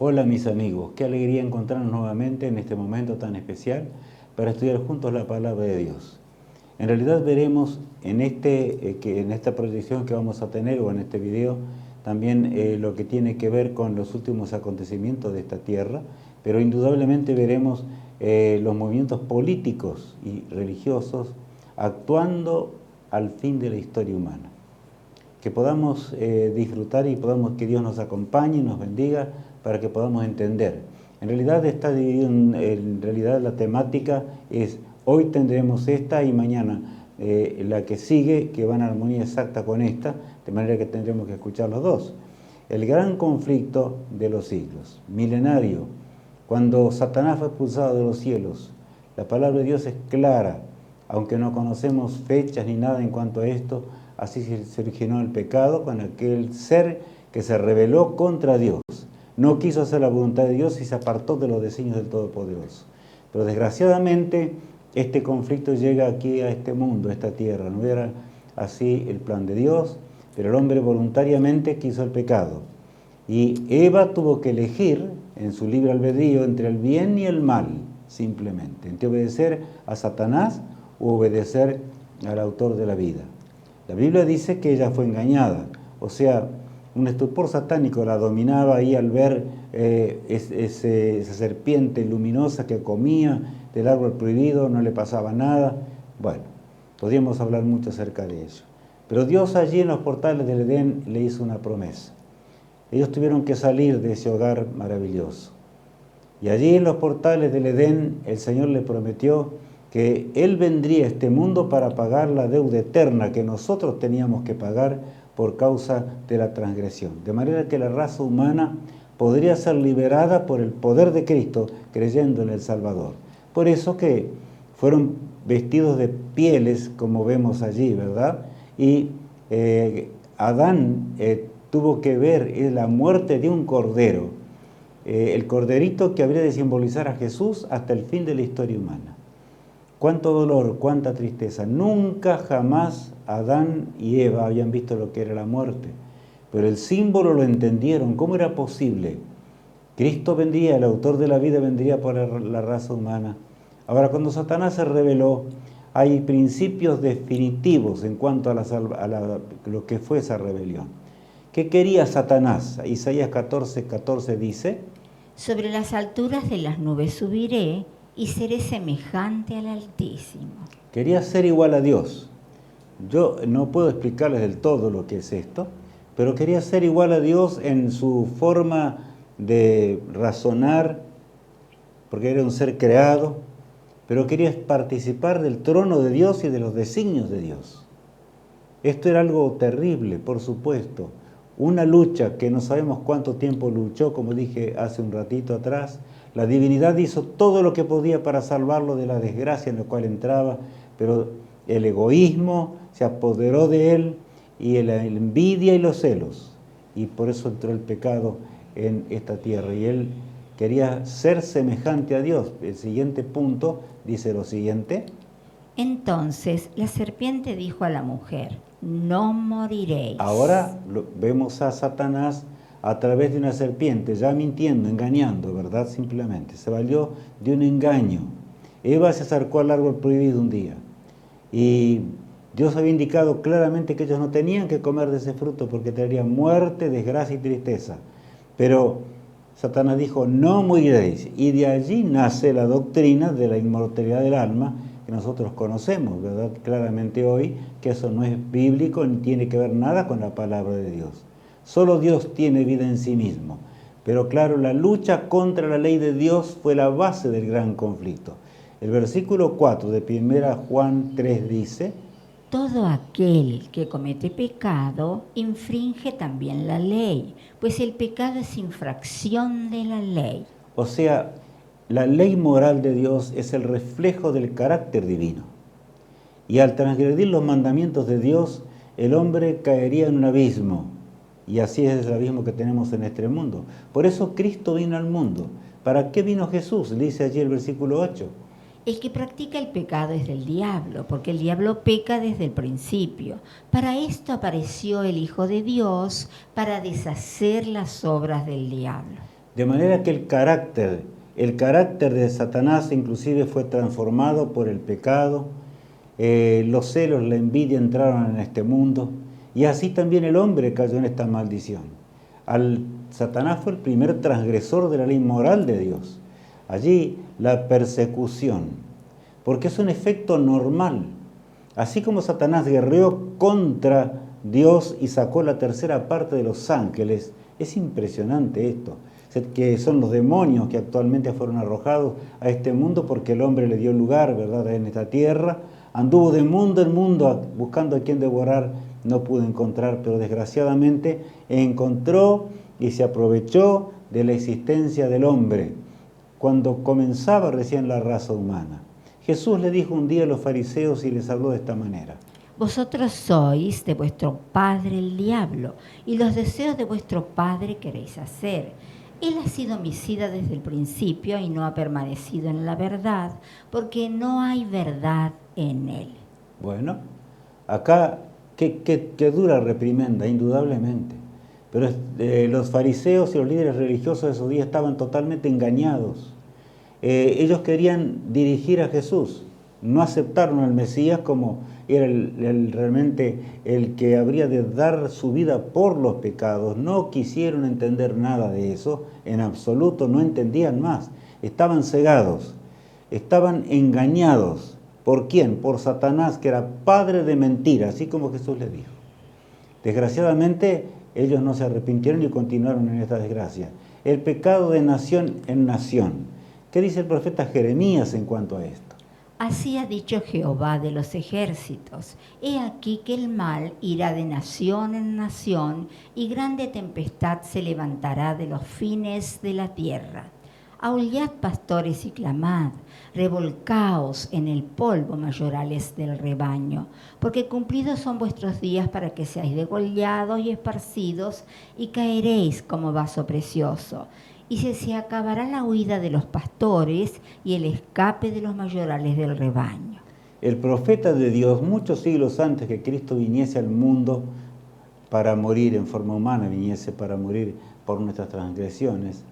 Hola mis amigos, qué alegría encontrarnos nuevamente en este momento tan especial para estudiar juntos la palabra de Dios. En realidad veremos en esta proyección que vamos a tener o en este video también lo que tiene que ver con los últimos acontecimientos de esta tierra, pero indudablemente veremos los movimientos políticos y religiosos actuando al fin de la historia humana. Que podamos disfrutar y que Dios nos acompañe y nos bendiga para que podamos entender. En realidad está dividido, en realidad la temática es hoy tendremos esta y mañana la que sigue, que va en armonía exacta con esta, de manera que tendremos que escuchar los dos. El gran conflicto de los siglos, milenario, cuando Satanás fue expulsado de los cielos. La palabra de Dios es clara, aunque no conocemos fechas ni nada en cuanto a esto. Así se originó el pecado con aquel ser que se rebeló contra Dios. No quiso hacer la voluntad de Dios y se apartó de los designios del Todopoderoso. Pero desgraciadamente este conflicto llega aquí a este mundo, a esta tierra. No era así el plan de Dios, pero el hombre voluntariamente quiso el pecado. Y Eva tuvo que elegir en su libre albedrío entre el bien y el mal, simplemente. Entre obedecer a Satanás u obedecer al autor de la vida. La Biblia dice que ella fue engañada, o sea, un estupor satánico la dominaba ahí al ver esa serpiente luminosa que comía del árbol prohibido, no le pasaba nada. Bueno, podríamos hablar mucho acerca de eso. Pero Dios allí en los portales del Edén le hizo una promesa. Ellos tuvieron que salir de ese hogar maravilloso. Y allí en los portales del Edén el Señor le prometió que Él vendría a este mundo para pagar la deuda eterna que nosotros teníamos que pagar por causa de la transgresión. De manera que la raza humana podría ser liberada por el poder de Cristo creyendo en el Salvador. Por eso que fueron vestidos de pieles, como vemos allí, ¿verdad? Y Adán tuvo que ver la muerte de un cordero, el corderito que habría de simbolizar a Jesús hasta el fin de la historia humana. Cuánto dolor, cuánta tristeza. Nunca jamás Adán y Eva habían visto lo que era la muerte, pero el símbolo lo entendieron. ¿Cómo era posible? Cristo vendría, el autor de la vida vendría por la raza humana. Ahora, cuando Satanás se rebeló, hay principios definitivos en cuanto a lo que fue esa rebelión. ¿Qué quería Satanás? Isaías 14:14 dice: sobre las alturas de las nubes subiré y seré semejante al Altísimo. Quería ser igual a Dios. Yo no puedo explicarles del todo lo que es esto, pero quería ser igual a Dios en su forma de razonar, porque era un ser creado, pero quería participar del trono de Dios y de los designios de Dios. Esto era algo terrible, por supuesto. Una lucha que no sabemos cuánto tiempo luchó, como dije hace un ratito atrás. La divinidad hizo todo lo que podía para salvarlo de la desgracia en la cual entraba, pero el egoísmo se apoderó de él y la envidia y los celos. Y por eso entró el pecado en esta tierra. Y él quería ser semejante a Dios. El siguiente punto dice lo siguiente: entonces la serpiente dijo a la mujer: no moriréis. Ahora vemos a Satanás a través de una serpiente, ya mintiendo, engañando, ¿verdad? Simplemente, se valió de un engaño. Eva se acercó al árbol prohibido un día y Dios había indicado claramente que ellos no tenían que comer de ese fruto porque traería muerte, desgracia y tristeza. Pero Satanás dijo: no moriréis, y de allí nace la doctrina de la inmortalidad del alma que nosotros conocemos, ¿verdad? Claramente hoy, que eso no es bíblico ni tiene que ver nada con la palabra de Dios. Solo Dios tiene vida en sí mismo. Pero claro, la lucha contra la ley de Dios fue la base del gran conflicto. El versículo 4 de 1 Juan 3 dice: todo aquel que comete pecado infringe también la ley, pues el pecado es infracción de la ley. O sea, la ley moral de Dios es el reflejo del carácter divino. Y al transgredir los mandamientos de Dios, el hombre caería en un abismo. Y así es el abismo que tenemos en este mundo. Por eso Cristo vino al mundo. ¿Para qué vino Jesús? Dice allí el versículo 8. El que practica el pecado es del diablo, porque el diablo peca desde el principio. Para esto apareció el Hijo de Dios, para deshacer las obras del diablo. De manera que el carácter de Satanás inclusive fue transformado por el pecado, los celos, la envidia entraron en este mundo, y así también el hombre cayó en esta maldición. Satanás fue el primer transgresor de la ley moral de Dios. Allí la persecución, porque es un efecto normal. Así como Satanás guerreó contra Dios y sacó la tercera parte de los ángeles, es impresionante esto, que son los demonios que actualmente fueron arrojados a este mundo porque el hombre le dio lugar, ¿verdad?, en esta tierra. Anduvo de mundo en mundo buscando a quien devorar, no pudo encontrar, pero desgraciadamente encontró y se aprovechó de la existencia del hombre cuando comenzaba recién la raza humana. Jesús le dijo un día a los fariseos y les habló de esta manera: Vosotros sois de vuestro padre el diablo, y los deseos de vuestro padre queréis hacer. Él ha sido homicida desde el principio y no ha permanecido en la verdad, porque no hay verdad en él. Bueno, acá qué dura reprimenda, indudablemente. Pero los fariseos y los líderes religiosos de esos días estaban totalmente engañados. Ellos querían dirigir a Jesús, no aceptaron al Mesías como era realmente el que habría de dar su vida por los pecados. No quisieron entender nada de eso, en absoluto, no entendían más. Estaban cegados, estaban engañados. ¿Por quién? Por Satanás, que era padre de mentira, así como Jesús les dijo. Desgraciadamente, ellos no se arrepintieron y continuaron en esta desgracia. El pecado de nación en nación. ¿Qué dice el profeta Jeremías en cuanto a esto? Así ha dicho Jehová de los ejércitos: he aquí que el mal irá de nación en nación, y grande tempestad se levantará de los fines de la tierra. Aullad, pastores, y clamad, revolcaos en el polvo, mayorales del rebaño, porque cumplidos son vuestros días para que seáis degollados y esparcidos, y caeréis como vaso precioso. Y se acabará la huida de los pastores y el escape de los mayorales del rebaño. El profeta de Dios, muchos siglos antes que Cristo viniese al mundo para morir en forma humana, viniese para morir por nuestras transgresiones,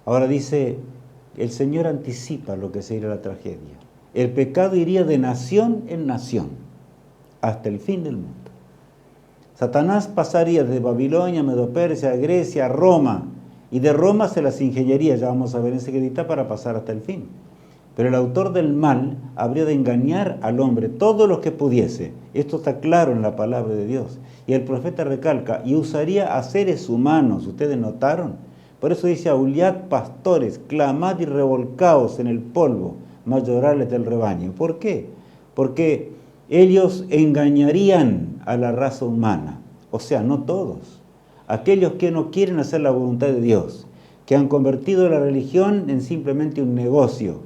ahora dice, el Señor anticipa lo que sería la tragedia. El pecado iría de nación en nación, hasta el fin del mundo. Satanás pasaría desde Babilonia, Medo-Persia, Grecia, Roma, y de Roma se las ingeniaría, ya vamos a ver enseguida, para pasar hasta el fin. Pero el autor del mal habría de engañar al hombre todo lo que pudiese. Esto está claro en la palabra de Dios. Y el profeta recalca, y usaría a seres humanos, ¿ustedes notaron? Por eso dice, aullad, pastores, clamad y revolcaos en el polvo, mayorales del rebaño. ¿Por qué? Porque ellos engañarían a la raza humana, o sea, no todos. Aquellos que no quieren hacer la voluntad de Dios, que han convertido la religión en simplemente un negocio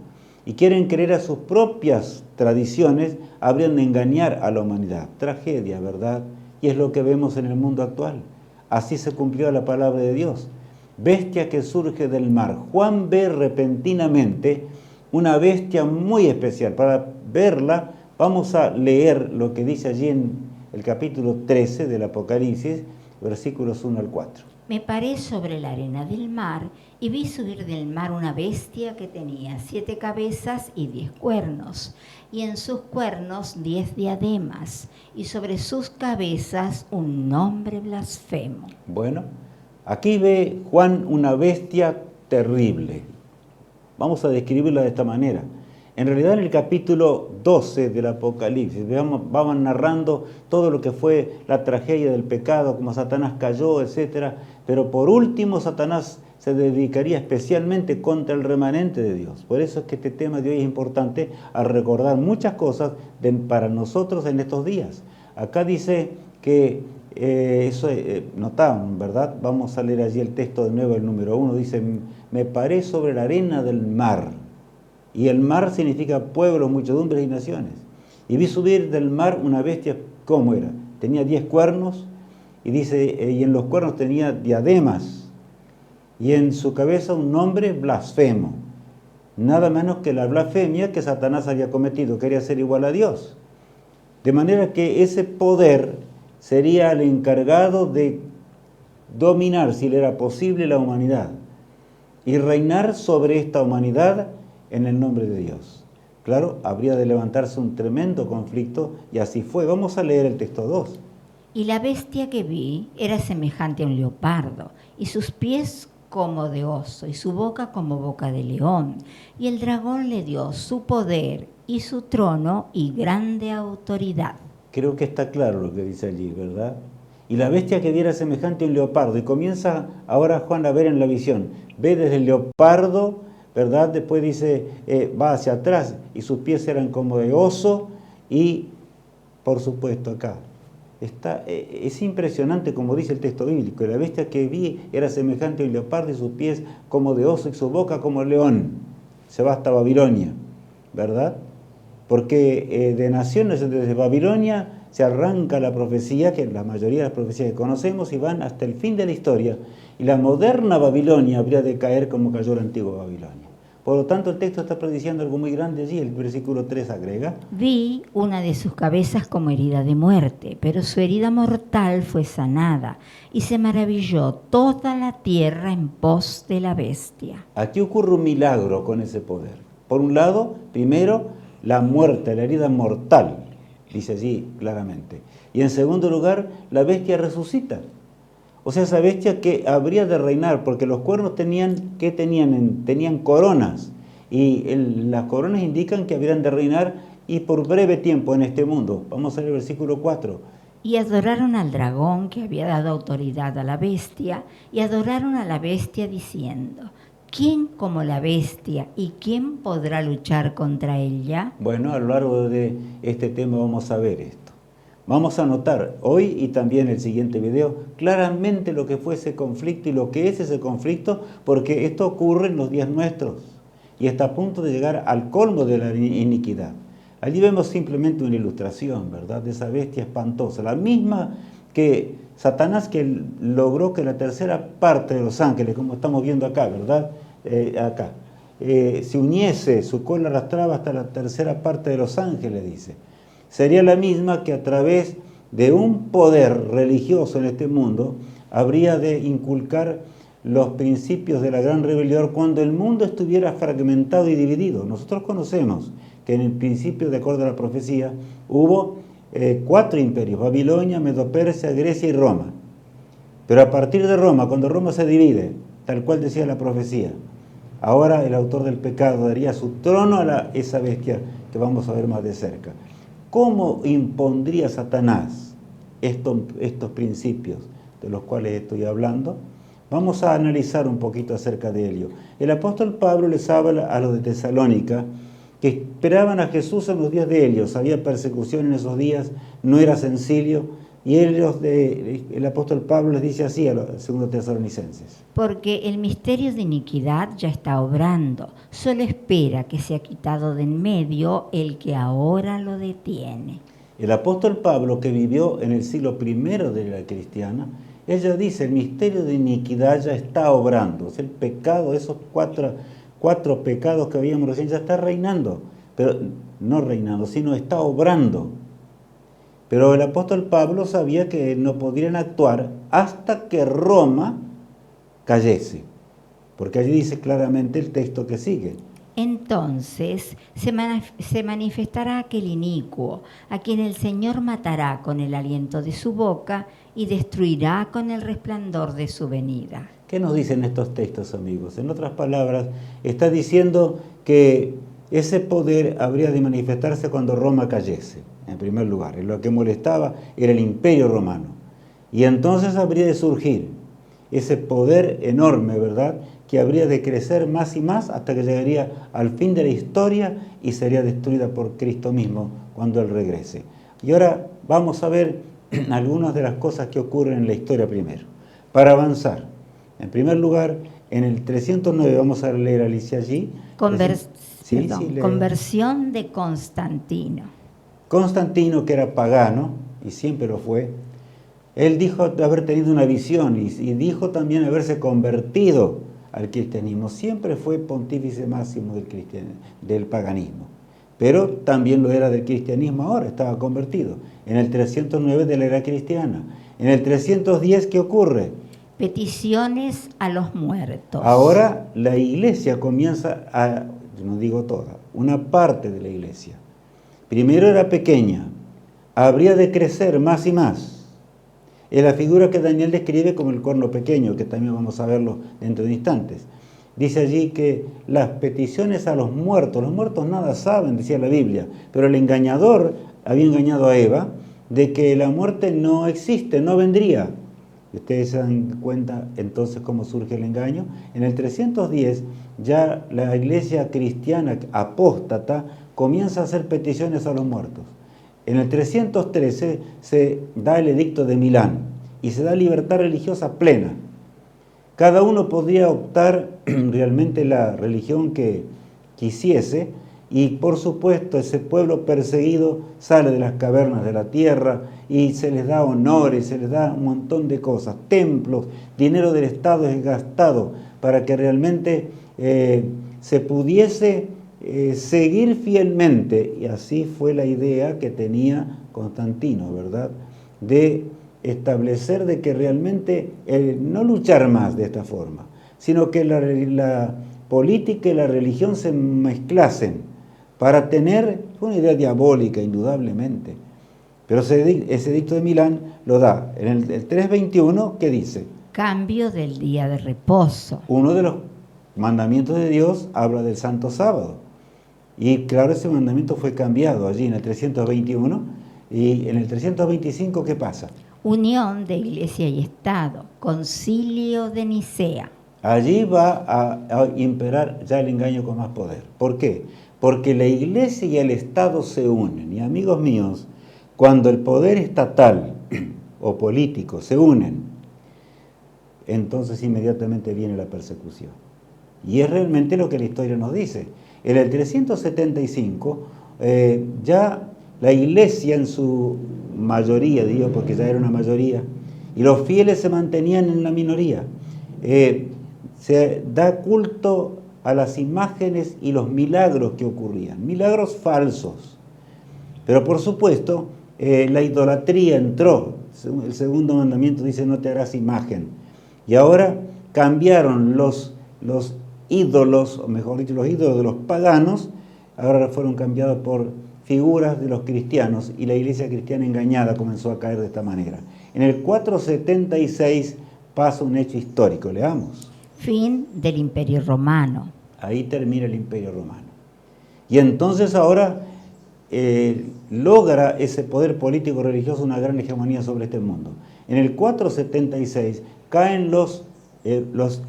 y quieren creer a sus propias tradiciones, habrían de engañar a la humanidad. Tragedia, ¿verdad? Y es lo que vemos en el mundo actual. Así se cumplió la palabra de Dios. Bestia que surge del mar. Juan ve repentinamente una bestia muy especial. Para verla, vamos a leer lo que dice allí en el capítulo 13 del Apocalipsis, versículos 1 al 4. Me paré sobre la arena del mar y vi subir del mar una bestia que tenía 7 cabezas y 10 cuernos, y en sus cuernos 10 diademas, y sobre sus cabezas un nombre blasfemo. Bueno, aquí ve Juan una bestia terrible. Vamos a describirla de esta manera. En realidad en el capítulo 12 del Apocalipsis vamos narrando todo lo que fue la tragedia del pecado, cómo Satanás cayó, etc. Pero por último Satanás se dedicaría especialmente contra el remanente de Dios. Por eso es que este tema de hoy es importante, a recordar muchas cosas para nosotros en estos días. Acá dice que, notaron, ¿verdad? Vamos a leer allí el texto de nuevo, el número 1. Dice, me paré sobre la arena del mar. Y el mar significa pueblos, muchedumbres y naciones. Y vi subir del mar una bestia, ¿cómo era? Tenía 10 cuernos, y dice, y en los cuernos tenía diademas, y en su cabeza un nombre blasfemo. Nada menos que la blasfemia que Satanás había cometido, quería ser igual a Dios. De manera que ese poder sería el encargado de dominar, si le era posible, la humanidad. y reinar sobre esta humanidad en el nombre de Dios. Claro, habría de levantarse un tremendo conflicto y así fue. Vamos a leer el texto 2. Y la bestia que vi era semejante a un leopardo, y sus pies como de oso, y su boca como boca de león. Y el dragón le dio su poder y su trono y grande autoridad. Creo que está claro lo que dice allí, ¿verdad? Y la bestia que vi era semejante a un leopardo. Y comienza ahora Juan a ver en la visión. Ve desde el leopardo, ¿verdad? Después dice, va hacia atrás y sus pies eran como de oso y, por supuesto, acá. Es impresionante como dice el texto bíblico. Y la bestia que vi era semejante a un leopardo y sus pies como de oso y su boca como león. Se va hasta Babilonia, ¿verdad? Porque de naciones desde Babilonia se arranca la profecía, que la mayoría de las profecías que conocemos, y van hasta el fin de la historia. Y la moderna Babilonia habría de caer como cayó la antigua Babilonia. Por lo tanto, el texto está prediciendo algo muy grande allí. El versículo 3 agrega: Vi una de sus cabezas como herida de muerte, pero su herida mortal fue sanada, y se maravilló toda la tierra en pos de la bestia. Aquí ocurre un milagro con ese poder. Por un lado, primero, la muerte, la herida mortal, dice allí claramente. Y en segundo lugar, la bestia resucita. O sea, esa bestia que habría de reinar, porque los cuernos tenían coronas. Y las coronas indican que habrían de reinar y por breve tiempo en este mundo. Vamos a ver el versículo 4. Y adoraron al dragón que había dado autoridad a la bestia, y adoraron a la bestia diciendo: ¿quién como la bestia y quién podrá luchar contra ella? Bueno, a lo largo de este tema vamos a ver esto. Vamos a notar hoy y también en el siguiente video claramente lo que fue ese conflicto y lo que es ese conflicto, porque esto ocurre en los días nuestros y está a punto de llegar al colmo de la iniquidad. Allí vemos simplemente una ilustración, ¿verdad?, de esa bestia espantosa, la misma que Satanás, que logró que la tercera parte de los ángeles, como estamos viendo acá, ¿verdad?, se uniese, su cola arrastraba hasta la tercera parte de los ángeles, dice. Sería la misma que a través de un poder religioso en este mundo habría de inculcar los principios de la gran rebelión cuando el mundo estuviera fragmentado y dividido. Nosotros conocemos que en el principio, de acuerdo a la profecía, hubo 4 imperios: Babilonia, Medo-Persia, Grecia y Roma. Pero a partir de Roma, cuando Roma se divide, tal cual decía la profecía, ahora el autor del pecado daría su trono a esa bestia que vamos a ver más de cerca. ¿Cómo impondría Satanás estos principios de los cuales estoy hablando? Vamos a analizar un poquito acerca de ello. El apóstol Pablo les habla a los de Tesalónica, que esperaban a Jesús en los días de ellos. Había persecución en esos días, no era sencillo. Y el apóstol Pablo les dice así a los segundos tesalonicenses: Porque el misterio de iniquidad ya está obrando, solo espera que sea quitado de en medio el que ahora lo detiene. El apóstol Pablo, que vivió en el siglo I de la era cristiana, ella dice: el misterio de iniquidad ya está obrando. O sea, el pecado, esos cuatro pecados que habíamos recién, ya está reinando. Pero no reinando, sino está obrando. Pero el apóstol Pablo sabía que no podrían actuar hasta que Roma cayese. Porque allí dice claramente el texto que sigue: Entonces se manifestará aquel inicuo, a quien el Señor matará con el aliento de su boca y destruirá con el resplandor de su venida. ¿Qué nos dicen estos textos, amigos? En otras palabras, está diciendo que ese poder habría de manifestarse cuando Roma cayese, en primer lugar. Lo que molestaba era el imperio romano. Y entonces habría de surgir ese poder enorme, ¿verdad?, que habría de crecer más y más hasta que llegaría al fin de la historia y sería destruida por Cristo mismo cuando Él regrese. Y ahora vamos a ver algunas de las cosas que ocurren en la historia primero. Para avanzar, en primer lugar, en el 309, vamos a leer, Alicia, allí. Conversión de Constantino. Constantino, que era pagano, y siempre lo fue, él dijo haber tenido una visión y dijo también haberse convertido al cristianismo. Siempre fue pontífice máximo del paganismo, pero también lo era del cristianismo. Ahora estaba convertido en el 309 de la era cristiana. En el 310, ¿qué ocurre? Peticiones a los muertos. Ahora la iglesia comienza a, no digo toda, una parte de la iglesia. Primero era pequeña, habría de crecer más y más. Es la figura que Daniel describe como el cuerno pequeño, que también vamos a verlo dentro de instantes. Dice allí que las peticiones a los muertos nada saben, decía la Biblia, pero el engañador había engañado a Eva de que la muerte no existe, no vendría. Ustedes se dan cuenta entonces cómo surge el engaño. En el 310 ya la iglesia cristiana apóstata comienza a hacer peticiones a los muertos. En el 313 se da el edicto de Milán y se da libertad religiosa plena. Cada uno podría optar realmente la religión que quisiese y por supuesto ese pueblo perseguido sale de las cavernas de la tierra y se les da honores, se les da un montón de cosas, templos, dinero del Estado es gastado para que realmente se pudiese seguir fielmente, y así fue la idea que tenía Constantino, ¿verdad?, de establecer de que realmente no luchar más de esta forma, sino que la política y la religión se mezclasen para tener una idea diabólica, indudablemente. Pero ese edicto de Milán lo da en el 321, ¿qué dice? Cambio del día de reposo. Uno de los mandamientos de Dios habla del Santo Sábado. Y claro, ese mandamiento fue cambiado allí en el 321 y en el 325, ¿qué pasa? Unión de Iglesia y Estado, Concilio de Nicea. Allí va a imperar ya el engaño con más poder. ¿Por qué? Porque la Iglesia y el Estado se unen. Y amigos míos, cuando el poder estatal o político se unen, entonces inmediatamente viene la persecución. Y es realmente lo que la historia nos dice. En el 375 ya la Iglesia en su mayoría, digo porque ya era una mayoría, y los fieles se mantenían en la minoría. Se da culto a las imágenes y los milagros que ocurrían, milagros falsos. Pero por supuesto, la idolatría entró. El segundo mandamiento dice: no te harás imagen. Y ahora cambiaron los ídolos, o mejor dicho, los ídolos de los paganos, ahora fueron cambiados por figuras de los cristianos, y la iglesia cristiana engañada comenzó a caer de esta manera. En el 476 pasa un hecho histórico, leamos. Fin del Imperio Romano. Ahí termina el Imperio Romano. Y entonces ahora logra ese poder político religioso una gran hegemonía sobre este mundo. En el 476 caen los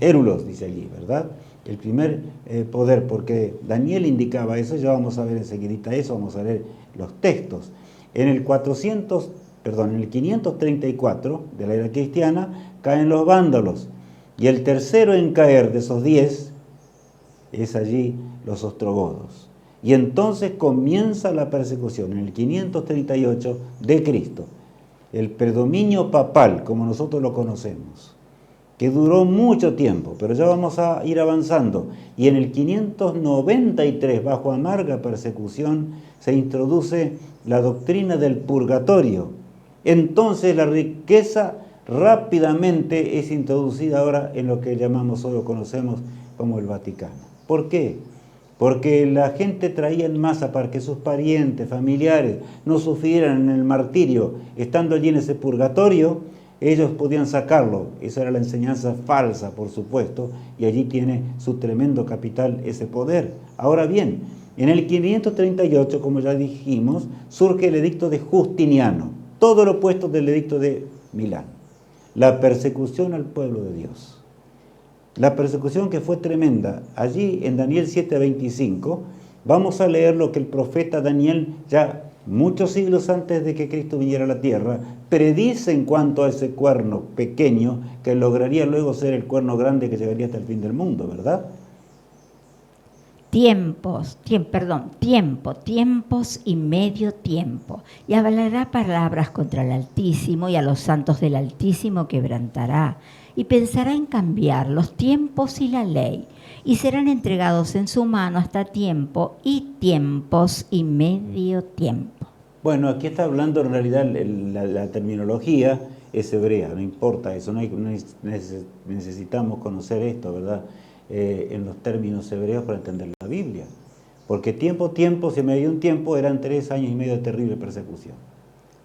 érulos, dice allí, ¿verdad? El primer poder, porque Daniel indicaba eso, ya vamos a ver enseguidita eso, vamos a leer los textos. En el 534 de la era cristiana caen los vándalos, y el tercero en caer de esos 10 es allí los ostrogodos. Y entonces comienza la persecución en el 538 de Cristo, el predominio papal, como nosotros lo conocemos, que duró mucho tiempo, pero ya vamos a ir avanzando. Y en el 593, bajo amarga persecución, se introduce la doctrina del purgatorio. Entonces la riqueza rápidamente es introducida ahora en lo que llamamos hoy o conocemos como el Vaticano. ¿Por qué? Porque la gente traía en masa para que sus parientes, familiares, no sufrieran en el martirio. Estando allí en ese purgatorio, ellos podían sacarlo. Esa era la enseñanza falsa, por supuesto, y allí tiene su tremendo capital ese poder. Ahora bien, en el 538, como ya dijimos, surge el edicto de Justiniano, todo lo opuesto del edicto de Milán. La persecución al pueblo de Dios. La persecución que fue tremenda. Allí en Daniel 7:25 vamos a leer lo que el profeta Daniel, ya muchos siglos antes de que Cristo viniera a la tierra, predice en cuanto a ese cuerno pequeño que lograría luego ser el cuerno grande que llegaría hasta el fin del mundo, ¿verdad? Tiempos y medio tiempo. Y hablará palabras contra el Altísimo, y a los santos del Altísimo quebrantará. Y pensará en cambiar los tiempos y la ley, y serán entregados en su mano hasta tiempo y tiempos y medio tiempo. Bueno, aquí está hablando en realidad la terminología es hebrea, no importa eso, necesitamos conocer esto, ¿verdad? En los términos hebreos para entender la Biblia. Porque tiempo, se me dio un tiempo, eran 3 años y medio de terrible persecución.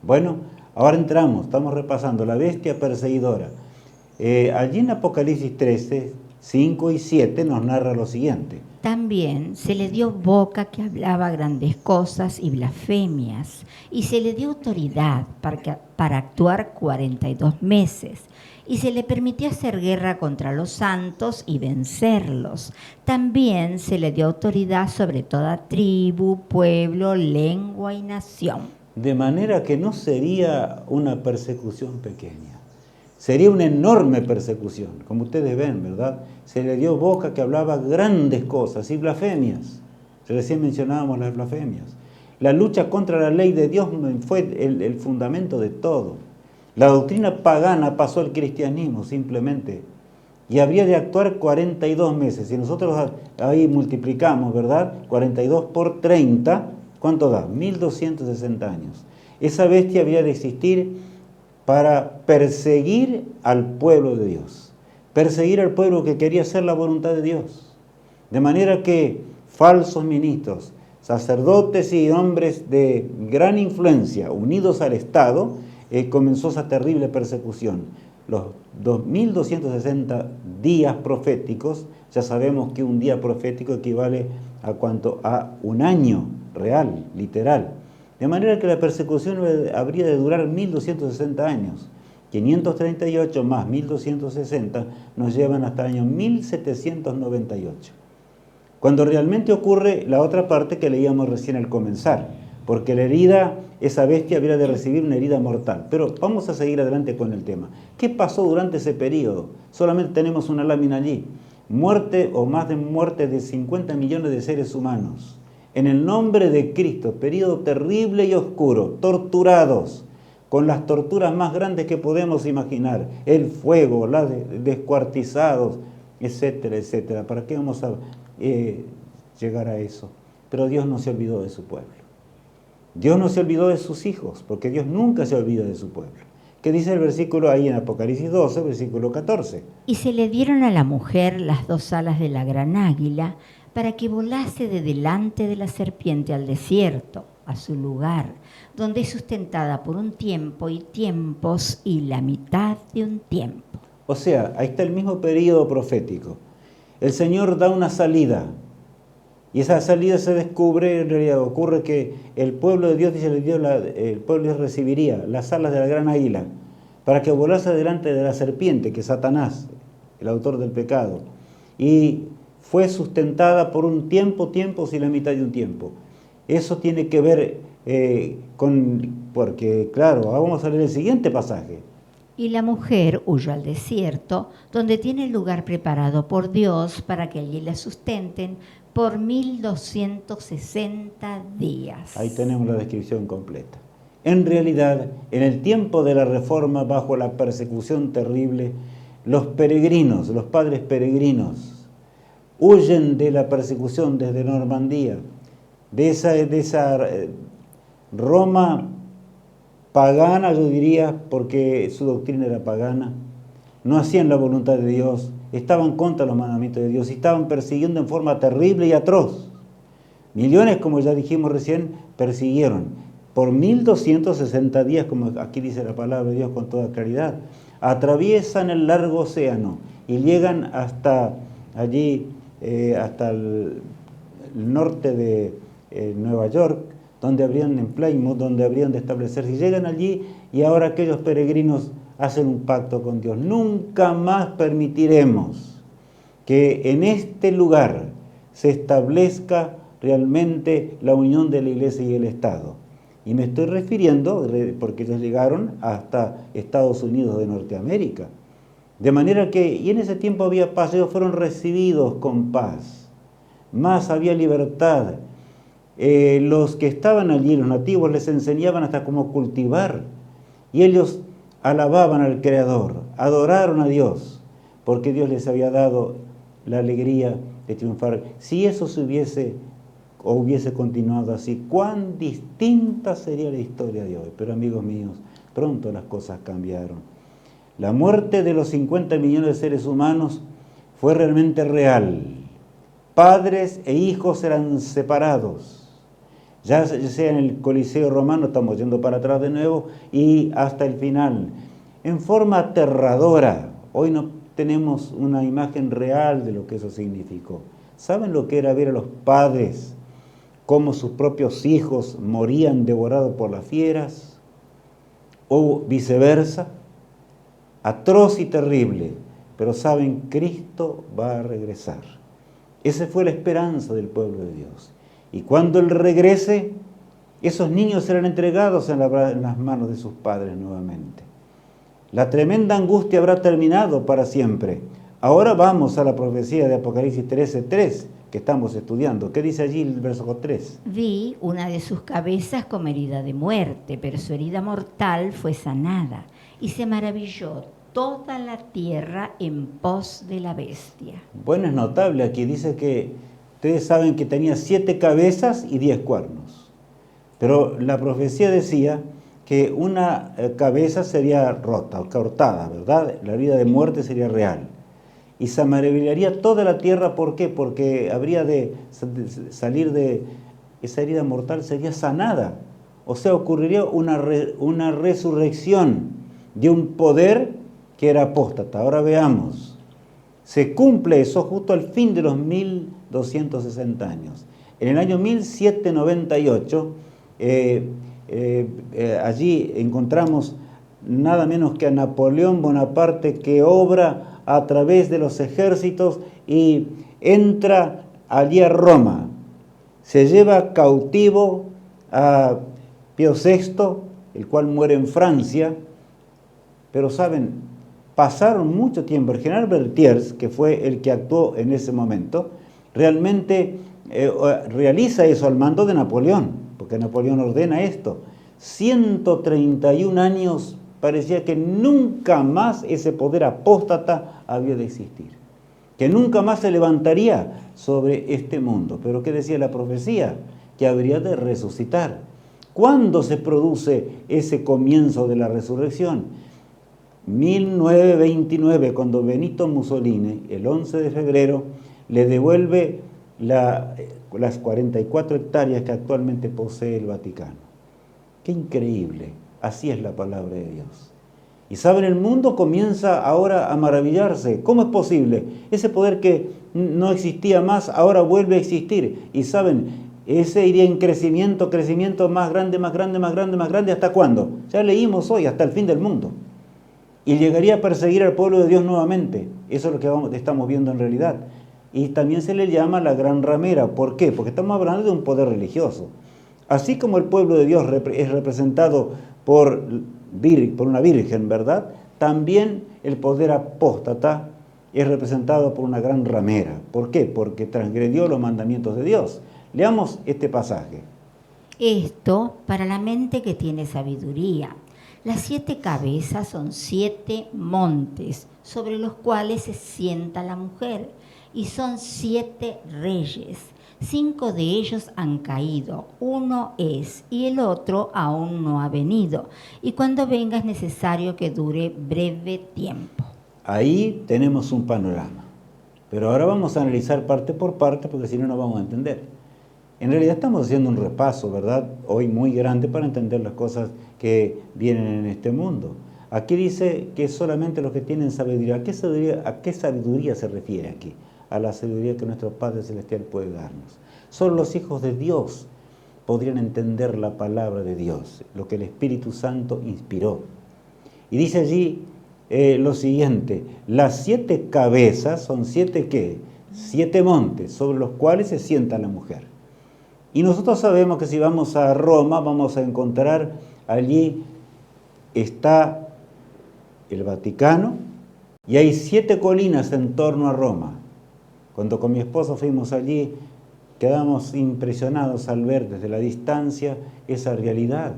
Bueno, ahora estamos repasando la bestia perseguidora. Allí en Apocalipsis 13, 5 y 7 nos narra lo siguiente. También se le dio boca que hablaba grandes cosas y blasfemias, y se le dio autoridad para actuar 42 meses, y se le permitió hacer guerra contra los santos y vencerlos. También se le dio autoridad sobre toda tribu, pueblo, lengua y nación. De manera que no sería una persecución pequeña. Sería una enorme persecución, como ustedes ven, ¿verdad? Se le dio boca que hablaba grandes cosas y blasfemias. Recién mencionábamos las blasfemias. La lucha contra la ley de Dios fue el fundamento de todo. La doctrina pagana pasó al cristianismo simplemente. Y habría de actuar 42 meses. Si nosotros ahí multiplicamos, ¿verdad? 42 por 30, ¿cuánto da? 1260 años. Esa bestia habría de existir para perseguir al pueblo de Dios, perseguir al pueblo que quería hacer la voluntad de Dios. De manera que falsos ministros, sacerdotes y hombres de gran influencia unidos al Estado, comenzó esa terrible persecución. Los 2260 días proféticos, ya sabemos que un día profético equivale a cuánto, a un año real, literal. De manera que la persecución habría de durar 1260 años. 538 más 1260 nos llevan hasta el año 1798. Cuando realmente ocurre la otra parte que leíamos recién al comenzar, porque la herida, esa bestia habría de recibir una herida mortal. Pero vamos a seguir adelante con el tema. ¿Qué pasó durante ese periodo? Solamente tenemos una lámina allí. Muerte o más de muerte de 50 millones de seres humanos. En el nombre de Cristo, periodo terrible y oscuro, torturados, con las torturas más grandes que podemos imaginar, el fuego, descuartizados, etcétera, etcétera. ¿Para qué vamos a llegar a eso? Pero Dios no se olvidó de su pueblo. Dios no se olvidó de sus hijos, porque Dios nunca se olvida de su pueblo. ¿Qué dice el versículo ahí en Apocalipsis 12, versículo 14? Y se le dieron a la mujer las 2 alas de la gran águila, para que volase de delante de la serpiente al desierto, a su lugar, donde es sustentada por un tiempo y tiempos y la mitad de un tiempo. O sea, ahí está el mismo periodo profético. El Señor da una salida, y esa salida se descubre, en realidad ocurre que el pueblo de Dios, el pueblo de Dios recibiría las alas de la gran águila, para que volase delante de la serpiente, que es Satanás, el autor del pecado, y fue sustentada por un tiempo, tiempos y la mitad de un tiempo. Eso tiene que ver porque claro, vamos a leer el siguiente pasaje. Y la mujer huyó al desierto, donde tiene el lugar preparado por Dios para que allí la sustenten por 1260 días. Ahí tenemos la descripción completa. En realidad, en el tiempo de la Reforma, bajo la persecución terrible, los peregrinos, los padres peregrinos, huyen de la persecución desde Normandía, de esa Roma pagana, yo diría, porque su doctrina era pagana. No hacían la voluntad de Dios, estaban contra los mandamientos de Dios y estaban persiguiendo en forma terrible y atroz. Millones, como ya dijimos recién, persiguieron por 1260 días, como aquí dice la palabra de Dios con toda claridad. Atraviesan el largo océano y llegan hasta allí, hasta el norte de Nueva York, donde habrían en Plymouth, donde habrían de establecerse. Y llegan allí y ahora aquellos peregrinos hacen un pacto con Dios. Nunca más permitiremos que en este lugar se establezca realmente la unión de la Iglesia y el Estado. Y me estoy refiriendo, porque ellos llegaron hasta Estados Unidos de Norteamérica. De manera que, y en ese tiempo había paz, ellos fueron recibidos con paz. Más había libertad. Los que estaban allí, los nativos, les enseñaban hasta cómo cultivar. Y ellos alababan al Creador, adoraron a Dios, porque Dios les había dado la alegría de triunfar. Si eso se hubiese hubiese continuado así, cuán distinta sería la historia de hoy. Pero amigos míos, pronto las cosas cambiaron. La muerte de los 50 millones de seres humanos fue realmente real. Padres e hijos eran separados. Ya sea en el Coliseo Romano, estamos yendo para atrás de nuevo, y hasta el final. En forma aterradora. Hoy no tenemos una imagen real de lo que eso significó. ¿Saben lo que era ver a los padres cómo sus propios hijos morían devorados por las fieras? O viceversa. Atroz y terrible. Pero saben, Cristo va a regresar. Esa fue la esperanza del pueblo de Dios. Y cuando Él regrese, esos niños serán entregados en las manos de sus padres nuevamente. La tremenda angustia habrá terminado para siempre. Ahora vamos a la profecía de Apocalipsis 13:3 que estamos estudiando. ¿Qué dice allí el verso 3? Vi una de sus cabezas como herida de muerte, pero su herida mortal fue sanada, y se maravilló toda la tierra en pos de la bestia. Bueno, es notable aquí, dice que ustedes saben que tenía 7 cabezas y 10 cuernos. Pero la profecía decía que una cabeza sería rota o cortada, ¿verdad? La herida de muerte sería real. Y se maravillaría toda la tierra, ¿por qué? Porque habría de salir de esa herida mortal, sería sanada. O sea, ocurriría una resurrección de un poder que era apóstata. Ahora veamos. Se cumple eso justo al fin de los 1260 años. En el año 1798, allí encontramos nada menos que a Napoleón Bonaparte, que obra a través de los ejércitos y entra allí a Roma. Se lleva cautivo a Pío VI, el cual muere en Francia. Pero saben, pasaron mucho tiempo. El general Berthiers, que fue el que actuó en ese momento, realmente realiza eso al mando de Napoleón, porque Napoleón ordena esto. 131 años parecía que nunca más ese poder apóstata había de existir, que nunca más se levantaría sobre este mundo. Pero ¿qué decía la profecía? Que habría de resucitar. ¿Cuándo se produce ese comienzo de la resurrección? 1929, cuando Benito Mussolini, el 11 de febrero, le devuelve las 44 hectáreas que actualmente posee el Vaticano. ¡Qué increíble! Así es la palabra de Dios. Y saben, el mundo comienza ahora a maravillarse. ¿Cómo es posible? Ese poder que no existía más, ahora vuelve a existir. Y saben, ese iría en crecimiento más grande, más grande, más grande, más grande. ¿Hasta cuándo? Ya leímos hoy, hasta el fin del mundo. Y llegaría a perseguir al pueblo de Dios nuevamente. Eso es lo que estamos viendo en realidad. Y también se le llama la gran ramera. ¿Por qué? Porque estamos hablando de un poder religioso. Así como el pueblo de Dios es representado por una virgen, ¿verdad? También el poder apóstata es representado por una gran ramera. ¿Por qué? Porque transgredió los mandamientos de Dios. Leamos este pasaje. Esto para la mente que tiene sabiduría. Las 7 cabezas son 7 montes sobre los cuales se sienta la mujer, y son 7 reyes. 5 de ellos han caído, uno es, y el otro aún no ha venido. Y cuando venga es necesario que dure breve tiempo. Ahí tenemos un panorama. Pero ahora vamos a analizar parte por parte, porque si no, no vamos a entender. En realidad estamos haciendo un repaso, ¿verdad? Hoy muy grande para entender las cosas que vienen en este mundo. Aquí dice que solamente los que tienen sabiduría. ¿A qué sabiduría se refiere aquí? A la sabiduría que nuestro Padre Celestial puede darnos. Solo los hijos de Dios podrían entender la palabra de Dios, lo que el Espíritu Santo inspiró. Y dice allí lo siguiente: las 7 cabezas son 7 ¿qué? 7 montes sobre los cuales se sienta la mujer. Y nosotros sabemos que si vamos a Roma vamos a encontrar allí está el Vaticano y hay 7 colinas en torno a Roma. Cuando con mi esposo fuimos allí, quedamos impresionados al ver desde la distancia esa realidad.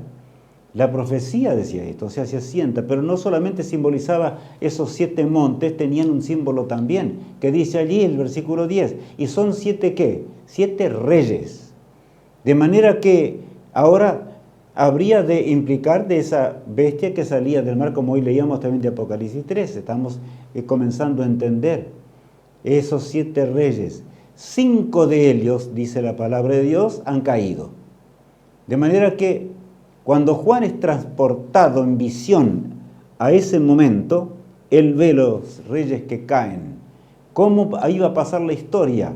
La profecía decía esto, o sea, se asienta, pero no solamente simbolizaba esos 7 montes, tenían un símbolo también, que dice allí el versículo 10, y son 7 ¿qué? 7 reyes. De manera que ahora habría de implicar de esa bestia que salía del mar, como hoy leíamos también de Apocalipsis 13. Estamos comenzando a entender esos 7 reyes. 5 de ellos, dice la palabra de Dios, han caído. De manera que cuando Juan es transportado en visión a ese momento, él ve los reyes que caen. ¿Cómo iba a pasar la historia?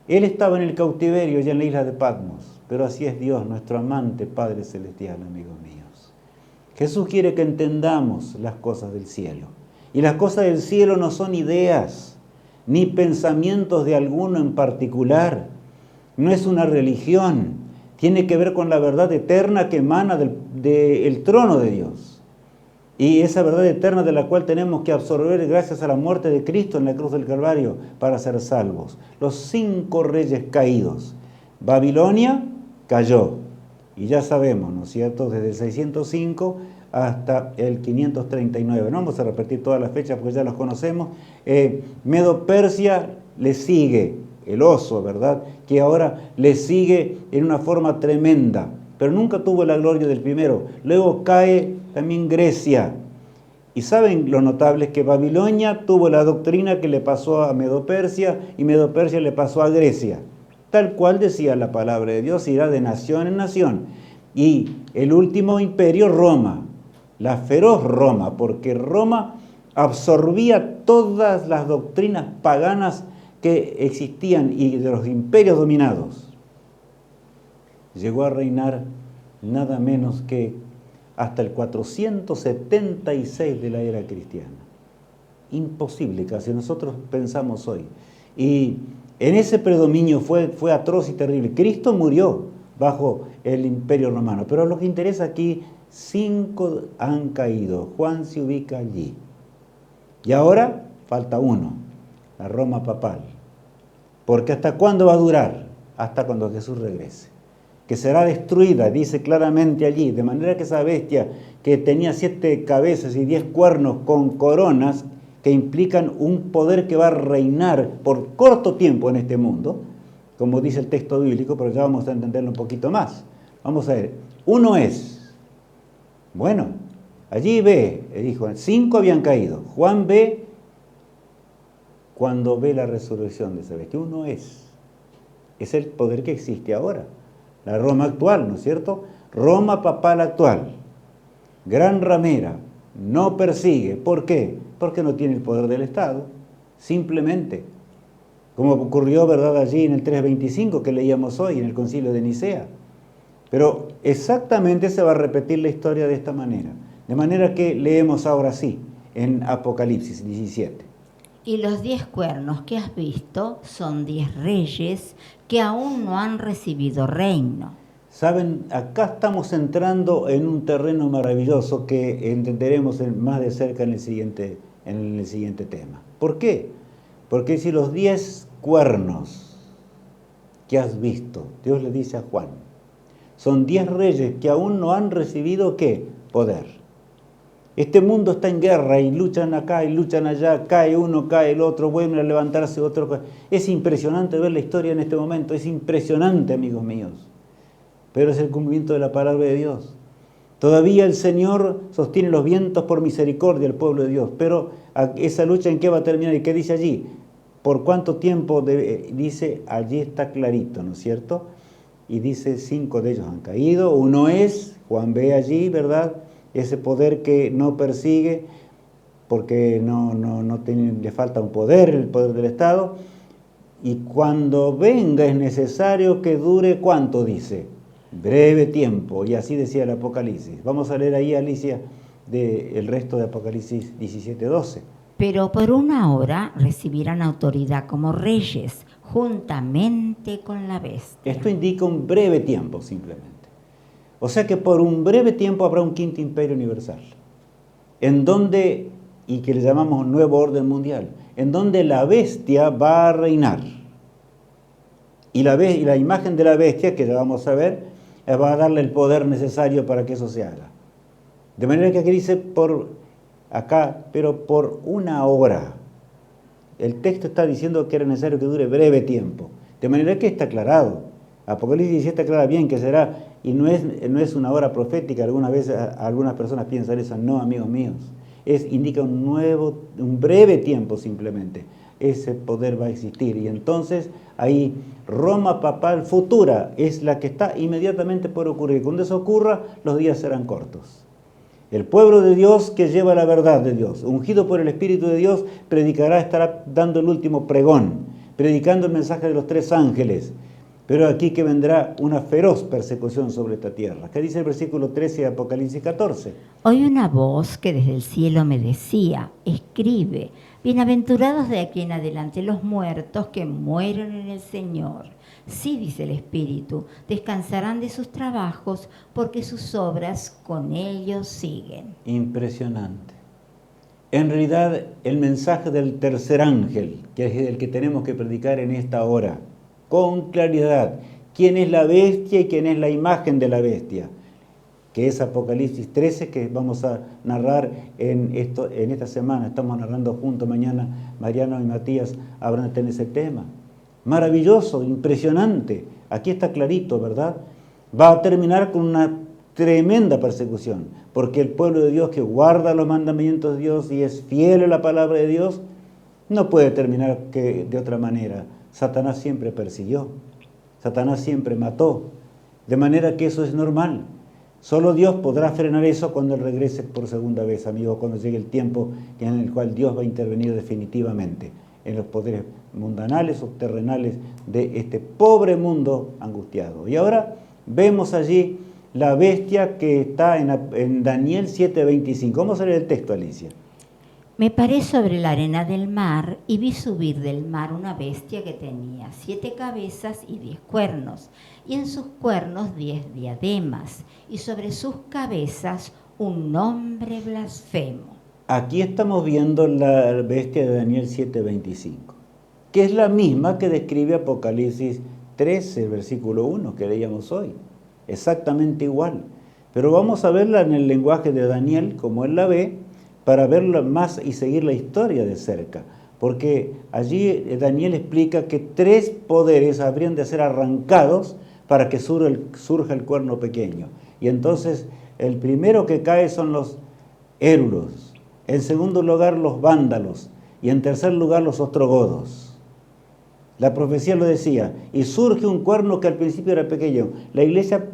Él estaba en el cautiverio ya en la isla de Patmos, pero así es Dios, nuestro amante Padre Celestial, amigos míos. Jesús quiere que entendamos las cosas del cielo. Y las cosas del cielo no son ideas, ni pensamientos de alguno en particular. No es una religión. Tiene que ver con la verdad eterna que emana del trono de Dios. Y esa verdad eterna de la cual tenemos que absorber gracias a la muerte de Cristo en la cruz del Calvario para ser salvos. Los 5 reyes caídos. Babilonia cayó. Y ya sabemos, ¿no es cierto?, desde el 605 hasta el 539. No vamos a repetir todas las fechas porque ya las conocemos. Medo-Persia le sigue, el oso, ¿verdad?, que ahora le sigue en una forma tremenda, pero nunca tuvo la gloria del primero. Luego cae también Grecia. Y saben lo notable es que Babilonia tuvo la doctrina que le pasó a Medo-Persia y Medo-Persia le pasó a Grecia. Tal cual decía la palabra de Dios, irá de nación en nación. Y el último imperio, Roma, la feroz Roma, porque Roma absorbía todas las doctrinas paganas que existían y de los imperios dominados. Llegó a reinar nada menos que hasta el 476 de la era cristiana. Imposible, casi nosotros pensamos hoy. Y en ese predominio fue atroz y terrible. Cristo murió bajo el imperio romano, pero lo que interesa aquí, 5 han caído. Juan se ubica allí. Y ahora falta uno, la Roma papal. Porque ¿hasta cuándo va a durar? Hasta cuando Jesús regrese. Que será destruida, dice claramente allí, de manera que esa bestia que tenía 7 cabezas y 10 cuernos con coronas, que implican un poder que va a reinar por corto tiempo en este mundo, como dice el texto bíblico, pero ya vamos a entenderlo un poquito más. Vamos a ver, uno es, bueno, allí ve, dijo, 5 habían caído. Juan ve, cuando ve la resurrección de esa bestia, uno es el poder que existe ahora. La Roma actual, ¿no es cierto? Roma papal actual, gran ramera, no persigue. ¿Por qué? Porque no tiene el poder del Estado, simplemente. Como ocurrió, ¿verdad?, allí en el 325 que leíamos hoy, en el concilio de Nicea. Pero exactamente se va a repetir la historia de esta manera. De manera que leemos ahora sí, en Apocalipsis 17. Y los 10 cuernos que has visto son 10 reyes que aún no han recibido reino. Saben, acá estamos entrando en un terreno maravilloso que entenderemos más de cerca en el siguiente tema. ¿Por qué? Porque si los 10 cuernos que has visto, Dios le dice a Juan, son 10 reyes que aún no han recibido ¿qué? Poder. Este mundo está en guerra y luchan acá y luchan allá, cae uno, cae el otro, vuelven a levantarse otro. Es impresionante ver la historia en este momento, es impresionante, amigos míos. Pero es el cumplimiento de la palabra de Dios. Todavía el Señor sostiene los vientos por misericordia al pueblo de Dios, pero esa lucha ¿en qué va a terminar? ¿Y qué dice allí? ¿Por cuánto tiempo? Dice, allí está clarito, ¿no es cierto? Y dice, 5 de ellos han caído, uno es, Juan ve allí, ¿verdad?, ese poder que no persigue, porque le falta un poder, el poder del Estado, y cuando venga es necesario que dure, ¿cuánto dice? Breve tiempo, y así decía el Apocalipsis. Vamos a leer ahí, Alicia, el resto de Apocalipsis 17:12. Pero por una hora recibirán autoridad como reyes, juntamente con la bestia. Esto indica un breve tiempo, simplemente. O sea que por un breve tiempo habrá un quinto imperio universal, en donde, y que le llamamos nuevo orden mundial, en donde la bestia va a reinar. Y la imagen de la bestia, que ya vamos a ver, va a darle el poder necesario para que eso se haga. De manera que aquí dice, pero por una hora. El texto está diciendo que era necesario que dure breve tiempo. De manera que está aclarado. Apocalipsis 17 aclara bien que será, y no es una hora profética, algunas veces algunas personas piensan eso, no, amigos míos. Indica un breve tiempo simplemente. Ese poder va a existir. Y entonces ahí Roma papal futura es la que está inmediatamente por ocurrir. Cuando eso ocurra, los días serán cortos. El pueblo de Dios que lleva la verdad de Dios, ungido por el Espíritu de Dios, predicará, estará dando el último pregón, predicando el mensaje de los 3 ángeles. Pero aquí que vendrá una feroz persecución sobre esta tierra. ¿Qué dice el versículo 13 de Apocalipsis 14? Oí una voz que desde el cielo me decía, escribe, bienaventurados de aquí en adelante los muertos que mueren en el Señor. Sí, dice el Espíritu, descansarán de sus trabajos porque sus obras con ellos siguen. Impresionante. En realidad, el mensaje del tercer ángel, que es el que tenemos que predicar en esta hora, con claridad, quién es la bestia y quién es la imagen de la bestia, que es Apocalipsis 13, que vamos a narrar en esta semana. Estamos narrando juntos, mañana Mariano y Matías habrán de tener ese tema. Maravilloso, impresionante, aquí está clarito, ¿verdad? Va a terminar con una tremenda persecución, porque el pueblo de Dios que guarda los mandamientos de Dios y es fiel a la palabra de Dios, no puede terminar de otra manera. Satanás siempre persiguió, Satanás siempre mató, de manera que eso es normal. Solo Dios podrá frenar eso cuando Él regrese por segunda vez, amigos, cuando llegue el tiempo en el cual Dios va a intervenir definitivamente en los poderes mundanales o terrenales de este pobre mundo angustiado. Y ahora vemos allí la bestia que está en Daniel 7:25. Vamos a leer el texto, Alicia. Me paré sobre la arena del mar y vi subir del mar una bestia que tenía 7 cabezas y 10 cuernos, y en sus cuernos 10 diademas, y sobre sus cabezas un nombre blasfemo. Aquí estamos viendo la bestia de Daniel 7:25, que es la misma que describe Apocalipsis 13, versículo 1, que leíamos hoy. Exactamente igual. Pero vamos a verla en el lenguaje de Daniel, como él la ve, para verla más y seguir la historia de cerca. Porque allí Daniel explica que 3 poderes habrían de ser arrancados para que surja el cuerno pequeño. Y entonces el primero que cae son los érulos, en segundo lugar los vándalos y en tercer lugar los ostrogodos. La profecía lo decía, y surge un cuerno que al principio era pequeño. La iglesia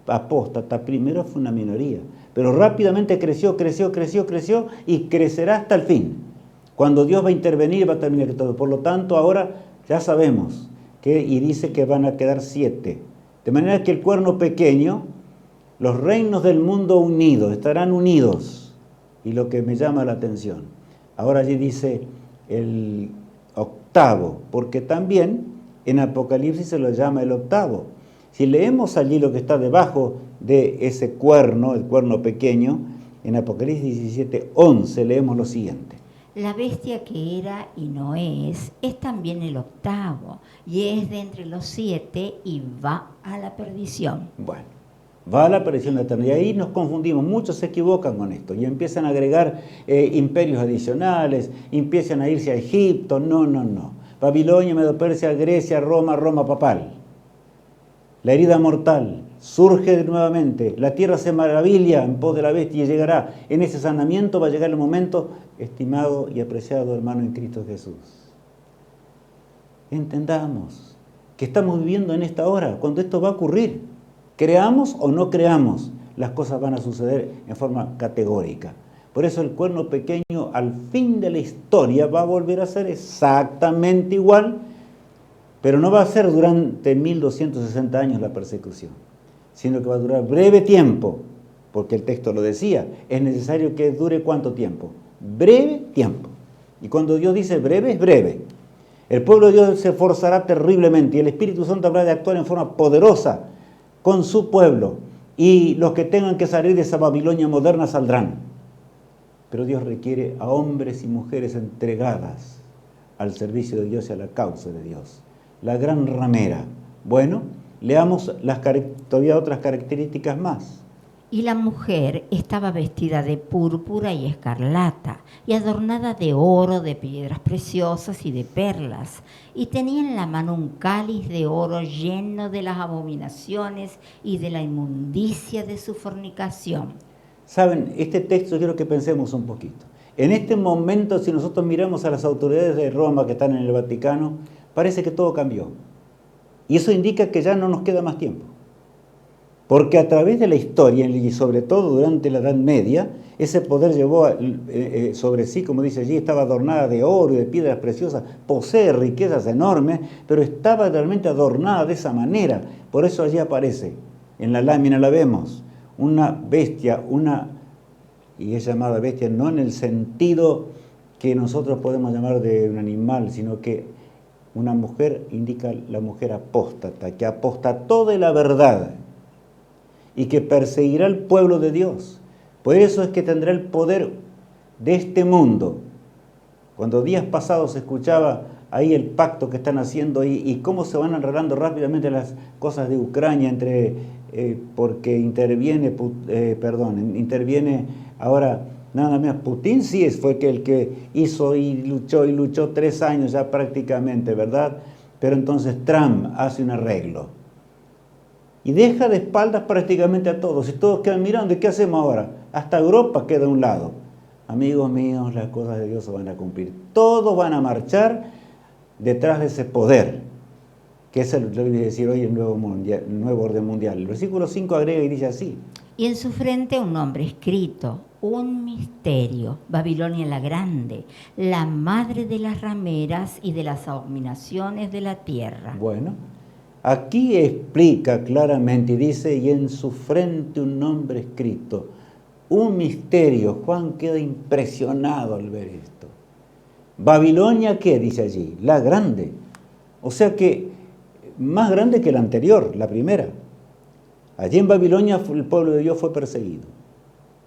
apóstata primero fue una minoría, pero rápidamente creció y crecerá hasta el fin. Cuando Dios va a intervenir, va a terminar todo. Por lo tanto, ahora ya sabemos y dice que van a quedar 7. De manera que el cuerno pequeño, los reinos del mundo unidos, estarán unidos. Y lo que me llama la atención, ahora allí dice el octavo, porque también en Apocalipsis se lo llama el octavo. Si leemos allí lo que está debajo de ese cuerno, el cuerno pequeño, en Apocalipsis 17:11 leemos lo siguiente. La bestia que era y no es también el octavo, y es de entre los 7 y va a la perdición. Bueno, va a la perdición eterna. Y ahí nos confundimos, muchos se equivocan con esto y empiezan a agregar imperios adicionales, empiezan a irse a Egipto. No. Babilonia, Medo-Persia, Grecia, Roma papal. La herida mortal surge nuevamente, la tierra se maravilla en pos de la bestia y llegará. En ese sanamiento va a llegar el momento, estimado y apreciado hermano en Cristo Jesús. Entendamos que estamos viviendo en esta hora, cuando esto va a ocurrir. Creamos o no creamos, las cosas van a suceder en forma categórica. Por eso el cuerno pequeño al fin de la historia va a volver a ser exactamente igual, pero no va a ser durante 1260 años la persecución, sino que va a durar breve tiempo, porque el texto lo decía, es necesario que dure ¿cuánto tiempo? Breve tiempo. Y cuando Dios dice breve, es breve. El pueblo de Dios se esforzará terriblemente y el Espíritu Santo habrá de actuar en forma poderosa con su pueblo, y los que tengan que salir de esa Babilonia moderna saldrán. Pero Dios requiere a hombres y mujeres entregadas al servicio de Dios y a la causa de Dios. La gran ramera. Bueno, leamos todavía otras características más. Y la mujer estaba vestida de púrpura y escarlata, y adornada de oro, de piedras preciosas y de perlas, y tenía en la mano un cáliz de oro lleno de las abominaciones y de la inmundicia de su fornicación. Saben, este texto quiero que pensemos un poquito. En este momento, si nosotros miramos a las autoridades de Roma que están en el Vaticano, parece que todo cambió. Y eso indica que ya no nos queda más tiempo. Porque a través de la historia, y sobre todo durante la Edad Media, ese poder llevó sobre sí, como dice allí, estaba adornada de oro y de piedras preciosas, posee riquezas enormes, pero estaba realmente adornada de esa manera. Por eso allí aparece, en la lámina la vemos, una bestia, y es llamada bestia no en el sentido que nosotros podemos llamar de un animal, sino que una mujer indica la mujer apóstata, que apostató de la verdad y que perseguirá al pueblo de Dios. Por eso es que tendrá el poder de este mundo. Cuando días pasados se escuchaba ahí el pacto que están haciendo ahí y cómo se van enredando rápidamente las cosas de Ucrania porque interviene ahora nada más Putin, sí fue el que hizo y luchó 3 años ya prácticamente, ¿verdad? Pero entonces Trump hace un arreglo y deja de espaldas prácticamente a todos, y todos quedan mirando, ¿y qué hacemos ahora? Hasta Europa queda a un lado. Amigos míos, las cosas de Dios se van a cumplir. Todos van a marchar detrás de ese poder, que es lo que voy a decir hoy el nuevo orden mundial. El versículo 5 agrega y dice así. Y en su frente un nombre escrito, un misterio, Babilonia la Grande, la madre de las rameras y de las abominaciones de la tierra. Bueno, aquí explica claramente y dice, y en su frente un nombre escrito, un misterio. Juan queda impresionado al ver esto. Babilonia, ¿qué dice allí? La Grande. O sea que más grande que la anterior, la primera. Allí en Babilonia el pueblo de Dios fue perseguido.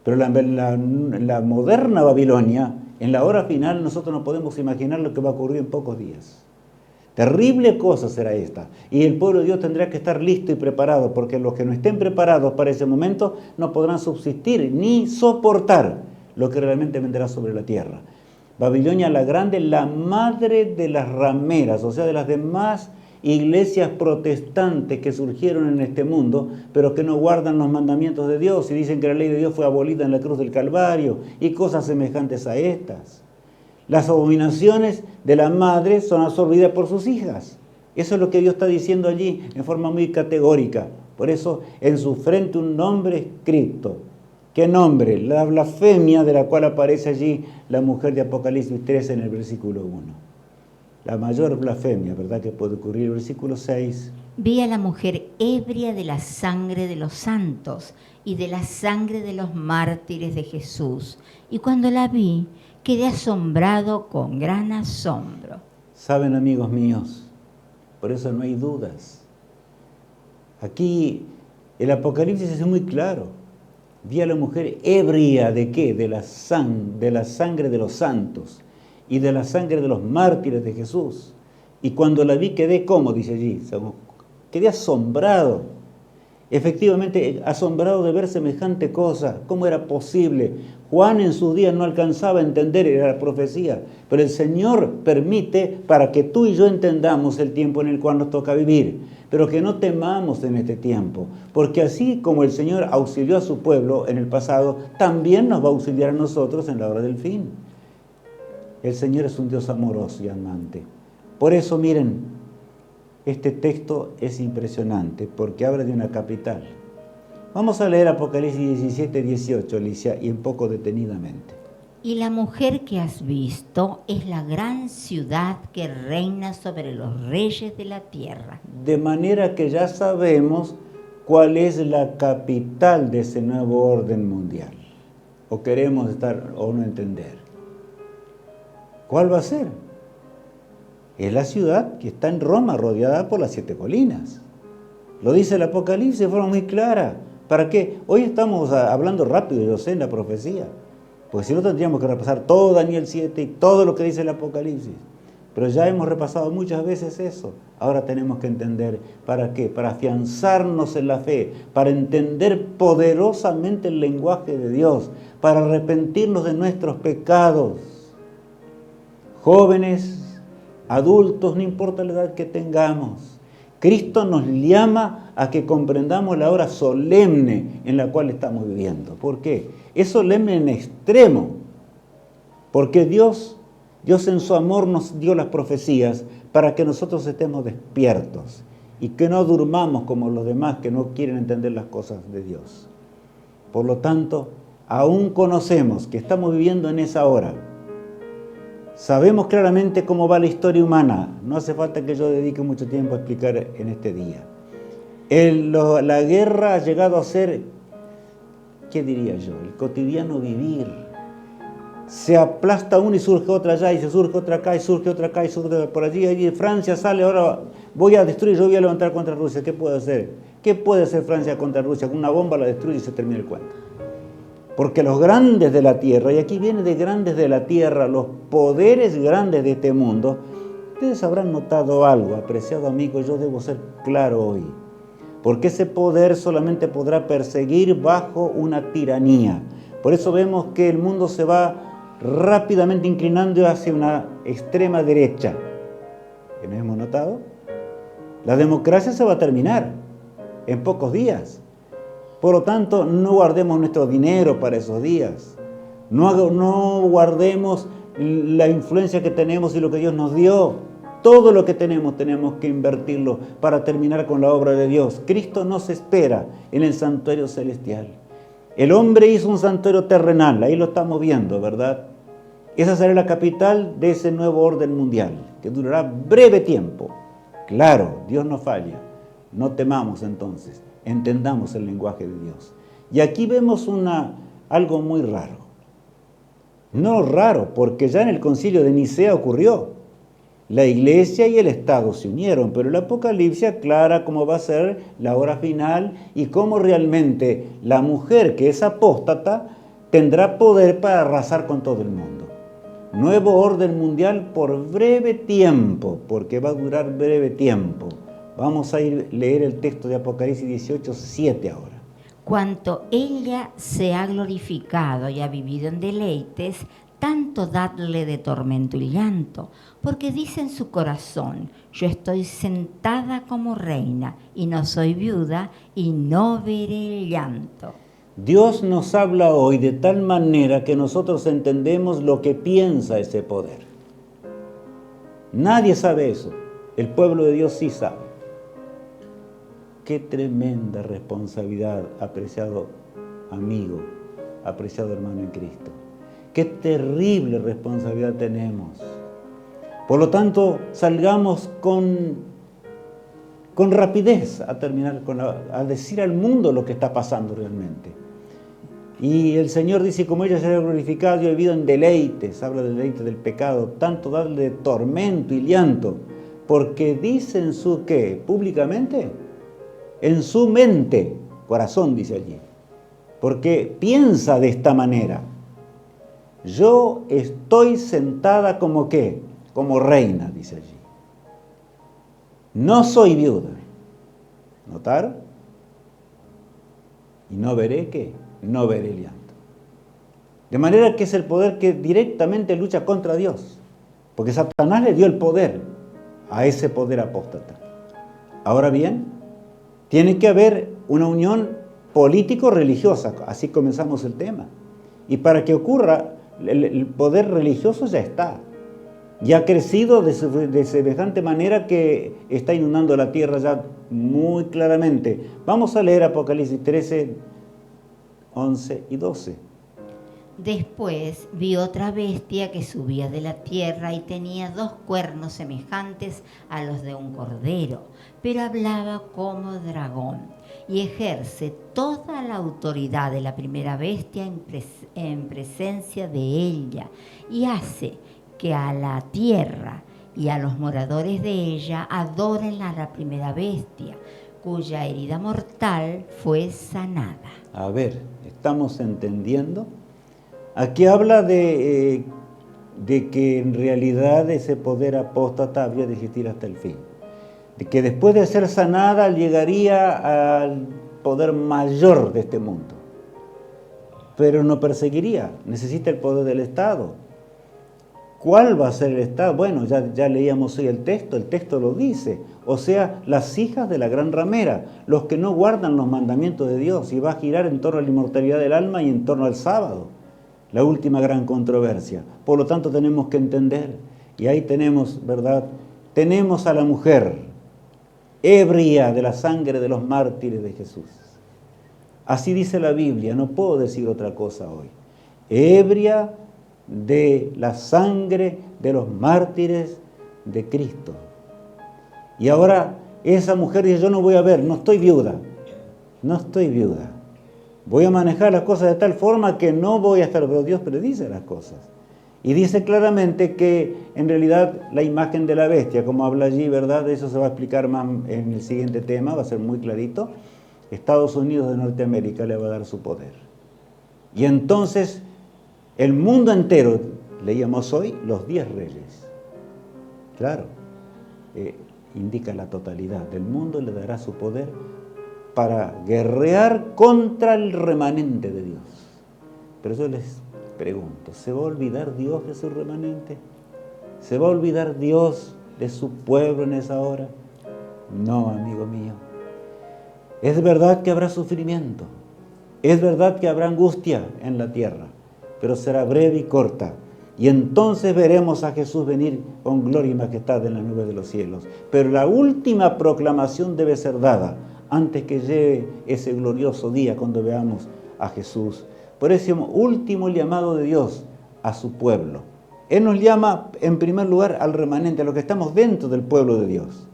Pero la moderna Babilonia, en la hora final, nosotros no podemos imaginar lo que va a ocurrir en pocos días. Terrible cosa será esta. Y el pueblo de Dios tendrá que estar listo y preparado, porque los que no estén preparados para ese momento no podrán subsistir ni soportar lo que realmente vendrá sobre la tierra. Babilonia la Grande, la madre de las rameras, o sea, de las demás iglesias protestantes que surgieron en este mundo, pero que no guardan los mandamientos de Dios y dicen que la ley de Dios fue abolida en la cruz del Calvario y cosas semejantes a estas. Las abominaciones de la madre son absorbidas por sus hijas. Eso es lo que Dios está diciendo allí en forma muy categórica. Por eso, en su frente un nombre escrito. ¿Qué nombre? La blasfemia de la cual aparece allí la mujer de Apocalipsis 13 en el versículo 1. La mayor blasfemia, ¿verdad?, que puede ocurrir. El versículo 6. Vi a la mujer ebria de la sangre de los santos y de la sangre de los mártires de Jesús. Y cuando la vi, quedé asombrado con gran asombro. Saben, amigos míos, por eso no hay dudas. Aquí el Apocalipsis es muy claro. Vi a la mujer ebria ¿de qué? De la sangre de los santos y de la sangre de los mártires de Jesús. Y cuando la vi quedé, ¿cómo? Dice allí. Quedé asombrado. Efectivamente, asombrado de ver semejante cosa. ¿Cómo era posible? Juan en sus días no alcanzaba a entender, era la profecía. Pero el Señor permite para que tú y yo entendamos el tiempo en el cual nos toca vivir. Pero que no temamos en este tiempo. Porque así como el Señor auxilió a su pueblo en el pasado, también nos va a auxiliar a nosotros en la hora del fin. El Señor es un Dios amoroso y amante. Por eso, miren, este texto es impresionante porque habla de una capital. Vamos a leer Apocalipsis 17, 18, Alicia, y un poco detenidamente. Y la mujer que has visto es la gran ciudad que reina sobre los reyes de la tierra. De manera que ya sabemos cuál es la capital de ese nuevo orden mundial. O queremos estar o no entender. ¿Cuál va a ser? Es la ciudad que está en Roma, rodeada por las 7 colinas. Lo dice el Apocalipsis de forma muy clara. ¿Para qué? Hoy estamos hablando rápido, yo sé, en la profecía. Porque si no tendríamos que repasar todo Daniel 7 y todo lo que dice el Apocalipsis. Pero ya hemos repasado muchas veces eso. Ahora tenemos que entender, ¿para qué? Para afianzarnos en la fe, para entender poderosamente el lenguaje de Dios, para arrepentirnos de nuestros pecados. Jóvenes, adultos, no importa la edad que tengamos, Cristo nos llama a que comprendamos la hora solemne en la cual estamos viviendo. ¿Por qué? Es solemne en extremo, porque Dios en su amor nos dio las profecías para que nosotros estemos despiertos y que no durmamos como los demás que no quieren entender las cosas de Dios. Por lo tanto, aún conocemos que estamos viviendo en esa hora. Sabemos claramente cómo va la historia humana. No hace falta que yo dedique mucho tiempo a explicar en este día. La guerra ha llegado a ser, ¿qué diría yo? El cotidiano vivir. Se aplasta uno y surge otra allá, y se surge otra acá, y surge otra acá, y surge otra por allí. Allí Francia sale, ahora voy a destruir, yo voy a levantar contra Rusia. ¿Qué puede hacer? ¿Qué puede hacer Francia contra Rusia? Con una bomba la destruye y se termina el cuento. Porque los grandes de la tierra, y aquí viene de grandes de la tierra, los poderes grandes de este mundo, ustedes habrán notado algo, apreciado amigo, yo debo ser claro hoy. Porque ese poder solamente podrá perseguir bajo una tiranía. Por eso vemos que el mundo se va rápidamente inclinando hacia una extrema derecha. ¿Qué nos hemos notado? La democracia se va a terminar en pocos días. Por lo tanto, no guardemos nuestro dinero para esos días. No guardemos la influencia que tenemos y lo que Dios nos dio. Todo lo que tenemos que invertirlo para terminar con la obra de Dios. Cristo nos espera en el santuario celestial. El hombre hizo un santuario terrenal, ahí lo estamos viendo, ¿verdad? Esa será la capital de ese nuevo orden mundial, que durará breve tiempo. Claro, Dios no falla. No temamos entonces, entendamos el lenguaje de Dios. Y aquí vemos algo muy raro. No raro, porque ya en el concilio de Nicea ocurrió. La iglesia y el Estado se unieron, pero el Apocalipsis aclara cómo va a ser la hora final y cómo realmente la mujer que es apóstata tendrá poder para arrasar con todo el mundo. Nuevo orden mundial por breve tiempo, porque va a durar breve tiempo. Vamos a leer el texto de Apocalipsis 18, 7 ahora. Cuanto ella se ha glorificado y ha vivido en deleites, tanto dadle de tormento y llanto, porque dice en su corazón, yo estoy sentada como reina y no soy viuda y no veré el llanto. Dios nos habla hoy de tal manera que nosotros entendemos lo que piensa ese poder. Nadie sabe eso, el pueblo de Dios sí sabe. Qué tremenda responsabilidad, apreciado amigo, apreciado hermano en Cristo. Qué terrible responsabilidad tenemos. Por lo tanto, salgamos con rapidez a terminar, a decir al mundo lo que está pasando realmente. Y el Señor dice, como ella será glorificada, yo he vivido en deleites, habla del deleite del pecado, tanto darle de tormento y llanto, porque dice en su, ¿qué? Públicamente, en su mente, corazón dice allí, porque piensa de esta manera. Yo estoy sentada como ¿qué? Como reina, dice allí. No soy viuda. ¿Notaron? Y no veré ¿qué? No veré el llanto. De manera que es el poder que directamente lucha contra Dios. Porque Satanás le dio el poder a ese poder apóstata. Ahora bien, tiene que haber una unión político-religiosa. Así comenzamos el tema. Y para que ocurra, el poder religioso ya está. Ya ha crecido de semejante manera que está inundando la tierra ya muy claramente. Vamos a leer Apocalipsis 13, 11 y 12. Después vi otra bestia que subía de la tierra y tenía 2 cuernos semejantes a los de un cordero, pero hablaba como dragón y ejerce toda la autoridad de la primera bestia en presencia de ella y hace que a la tierra y a los moradores de ella adoren a la primera bestia, cuya herida mortal fue sanada. A ver, ¿estamos entendiendo? Aquí habla de de que en realidad ese poder apóstata había de existir hasta el fin. De que después de ser sanada llegaría al poder mayor de este mundo. Pero no perseguiría, necesita el poder del Estado. ¿Cuál va a ser el Estado? Bueno, ya leíamos hoy el texto lo dice. O sea, las hijas de la gran ramera, los que no guardan los mandamientos de Dios, y va a girar en torno a la inmortalidad del alma y en torno al sábado. La última gran controversia. Por lo tanto, tenemos que entender, y ahí tenemos, ¿verdad? Tenemos a la mujer ebria de la sangre de los mártires de Jesús. Así dice la Biblia, no puedo decir otra cosa hoy. Ebria de la sangre de los mártires de Cristo. Y ahora esa mujer dice, yo no voy a ver, no estoy viuda. Voy a manejar las cosas de tal forma que no voy a estar, pero Dios predice las cosas. Y dice claramente que en realidad la imagen de la bestia, como habla allí, ¿verdad? Eso se va a explicar más en el siguiente tema, va a ser muy clarito. Estados Unidos de Norteamérica le va a dar su poder. Y entonces el mundo entero, leíamos hoy, los 10 reyes. Claro, indica la totalidad del mundo, le dará su poder para guerrear contra el remanente de Dios. Pero yo les pregunto, ¿se va a olvidar Dios de su remanente? ¿Se va a olvidar Dios de su pueblo en esa hora? No, amigo mío. Es verdad que habrá sufrimiento, es verdad que habrá angustia en la tierra, pero será breve y corta. Y entonces veremos a Jesús venir con gloria y majestad en las nubes de los cielos. Pero la última proclamación debe ser dada antes que llegue ese glorioso día cuando veamos a Jesús. Por ese último llamado de Dios a su pueblo. Él nos llama en primer lugar al remanente, a los que estamos dentro del pueblo de Dios.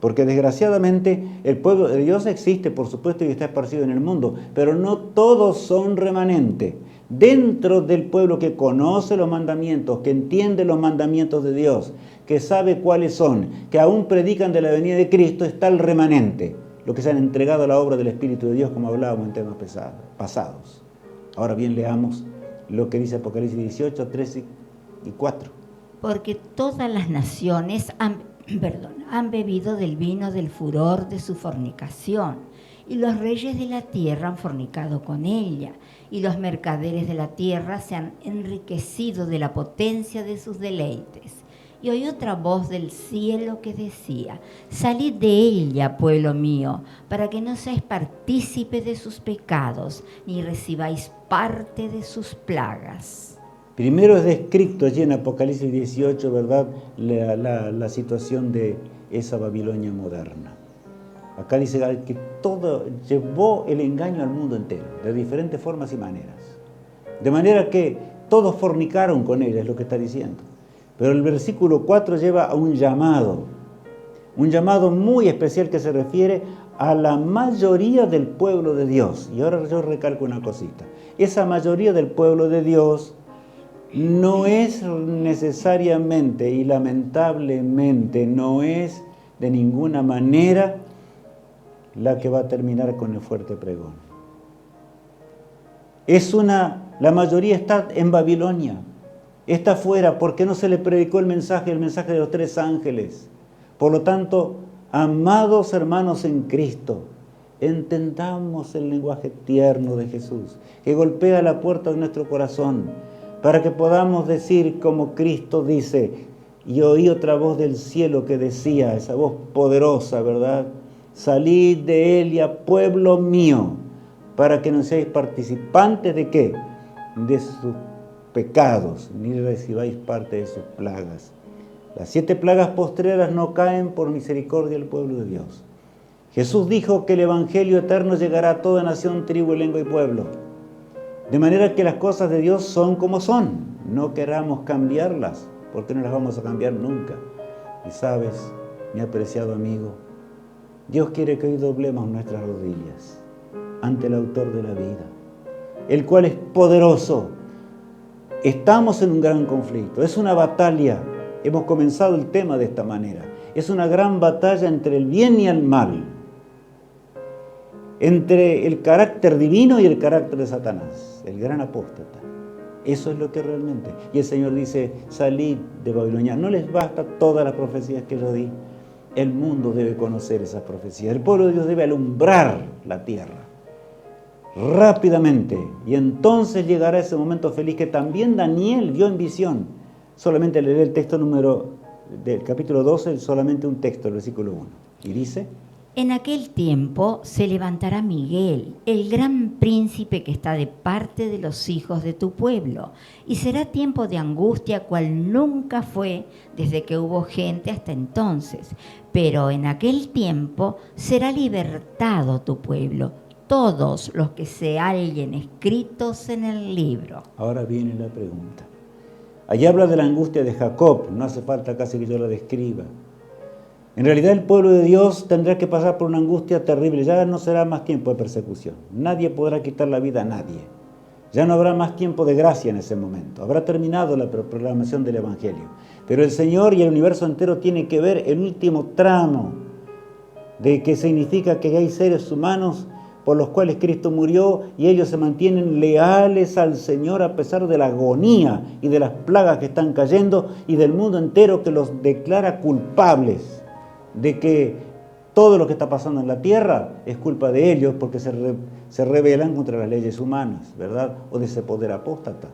Porque desgraciadamente el pueblo de Dios existe, por supuesto, y está esparcido en el mundo, pero no todos son remanentes. Dentro del pueblo que conoce los mandamientos, que entiende los mandamientos de Dios, que sabe cuáles son, que aún predican de la venida de Cristo, está el remanente, los que se han entregado a la obra del Espíritu de Dios, como hablábamos en temas pasados. Ahora bien, leamos lo que dice Apocalipsis 18, 3 y 4. Porque todas las naciones han bebido del vino del furor de su fornicación, y los reyes de la tierra han fornicado con ella, y los mercaderes de la tierra se han enriquecido de la potencia de sus deleites. Y oí otra voz del cielo que decía, salid de ella, pueblo mío, para que no seáis partícipe de sus pecados, ni recibáis parte de sus plagas. Primero es descrito allí en Apocalipsis 18, ¿verdad?, la situación de esa Babilonia moderna. Acá dice que todo llevó el engaño al mundo entero, de diferentes formas y maneras. De manera que todos fornicaron con ella, es lo que está diciendo. Pero el versículo 4 lleva a un llamado muy especial que se refiere a la mayoría del pueblo de Dios. Y ahora yo recalco una cosita. Esa mayoría del pueblo de Dios no es necesariamente y lamentablemente no es de ninguna manera la que va a terminar con el fuerte pregón. La mayoría está en Babilonia, está afuera porque no se le predicó el mensaje de los 3 ángeles. Por lo tanto, amados hermanos en Cristo, entendamos el lenguaje tierno de Jesús, que golpea la puerta de nuestro corazón, para que podamos decir como Cristo dice, y oí otra voz del cielo que decía, esa voz poderosa, ¿verdad? Salid de Elia, pueblo mío, para que no seáis participantes de ¿qué? De sus pecados, ni recibáis parte de sus plagas. Las 7 plagas postreras no caen por misericordia del pueblo de Dios. Jesús dijo que el evangelio eterno llegará a toda nación, tribu, lengua y pueblo. De manera que las cosas de Dios son como son. No queramos cambiarlas, porque no las vamos a cambiar nunca. Y sabes, mi apreciado amigo, Dios quiere que hoy doblemos nuestras rodillas ante el autor de la vida, el cual es poderoso. Estamos en un gran conflicto, es una batalla. Hemos comenzado el tema de esta manera. Es una gran batalla entre el bien y el mal, entre el carácter divino y el carácter de Satanás, el gran apóstata. Eso es lo que realmente. Y el Señor dice, salid de Babilonia. No les basta todas las profecías que yo di. El mundo debe conocer esas profecías. El pueblo de Dios debe alumbrar la tierra rápidamente. Y entonces llegará ese momento feliz que también Daniel vio en visión. Solamente leeré el texto del capítulo 12, solamente un texto, el versículo 1. Y dice: En aquel tiempo se levantará Miguel, el gran príncipe que está de parte de los hijos de tu pueblo, y será tiempo de angustia cual nunca fue desde que hubo gente hasta entonces. Pero en aquel tiempo será libertado tu pueblo, todos los que se hallen escritos en el libro. Ahora viene la pregunta. Allí habla de la angustia de Jacob, no hace falta casi que yo la describa. En realidad el pueblo de Dios tendrá que pasar por una angustia terrible. Ya no será más tiempo de persecución. Nadie podrá quitar la vida a nadie. Ya no habrá más tiempo de gracia en ese momento. Habrá terminado la proclamación del Evangelio. Pero el Señor y el universo entero tienen que ver el último tramo de que significa que hay seres humanos por los cuales Cristo murió y ellos se mantienen leales al Señor a pesar de la agonía y de las plagas que están cayendo y del mundo entero que los declara culpables de que todo lo que está pasando en la tierra es culpa de ellos porque se rebelan contra las leyes humanas, ¿verdad? O de ese poder apóstata.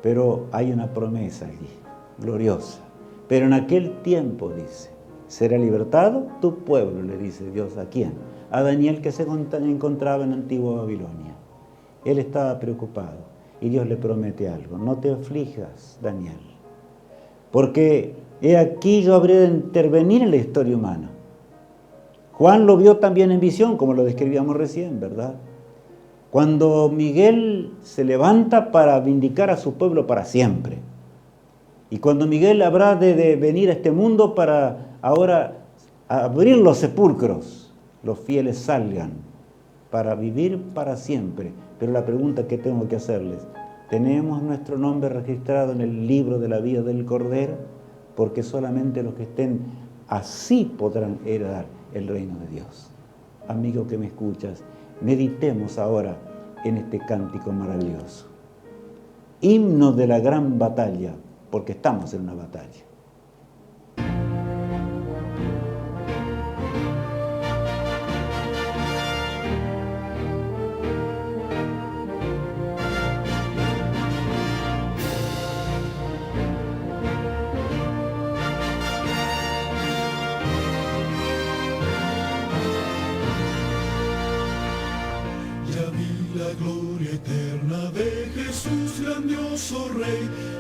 Pero hay una promesa allí, gloriosa. Pero en aquel tiempo, dice, será libertado tu pueblo, le dice Dios. ¿A quién? A Daniel, que se encontraba en Antigua Babilonia. Él estaba preocupado y Dios le promete algo. No te aflijas, Daniel, porque he aquí yo habré de intervenir en la historia humana. Juan lo vio también en visión, como lo describíamos recién, ¿verdad? Cuando Miguel se levanta para vindicar a su pueblo para siempre. Y cuando Miguel habrá de venir a este mundo para ahora abrir los sepulcros, los fieles salgan para vivir para siempre. Pero la pregunta que tengo que hacerles, ¿tenemos nuestro nombre registrado en el libro de la vida del Cordero? Porque solamente los que estén así podrán heredar el reino de Dios. Amigo que me escuchas, meditemos ahora en este cántico maravilloso. Himno de la gran batalla, porque estamos en una batalla.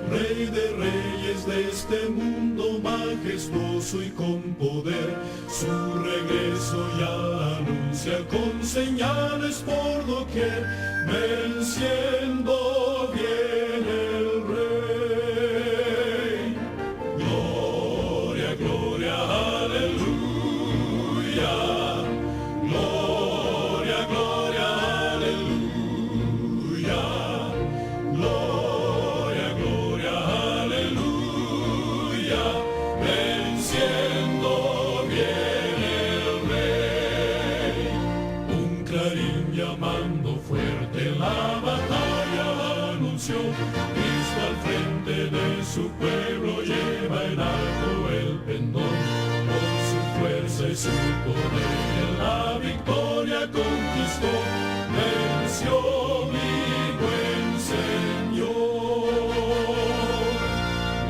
Rey de reyes de este mundo majestuoso y con poder, su regreso ya anuncia con señales por doquier, venciendo viene el Rey. Gloria, gloria, aleluya. Gloria, gloria, aleluya. Gloria, gloria, aleluya, venciendo viene el Rey. Un clarín llamando fuerte la batalla anunció, Cristo al frente de su pueblo lleva en alto el pendón, con su fuerza y su poder la victoria conquistó, venció mi buen Señor.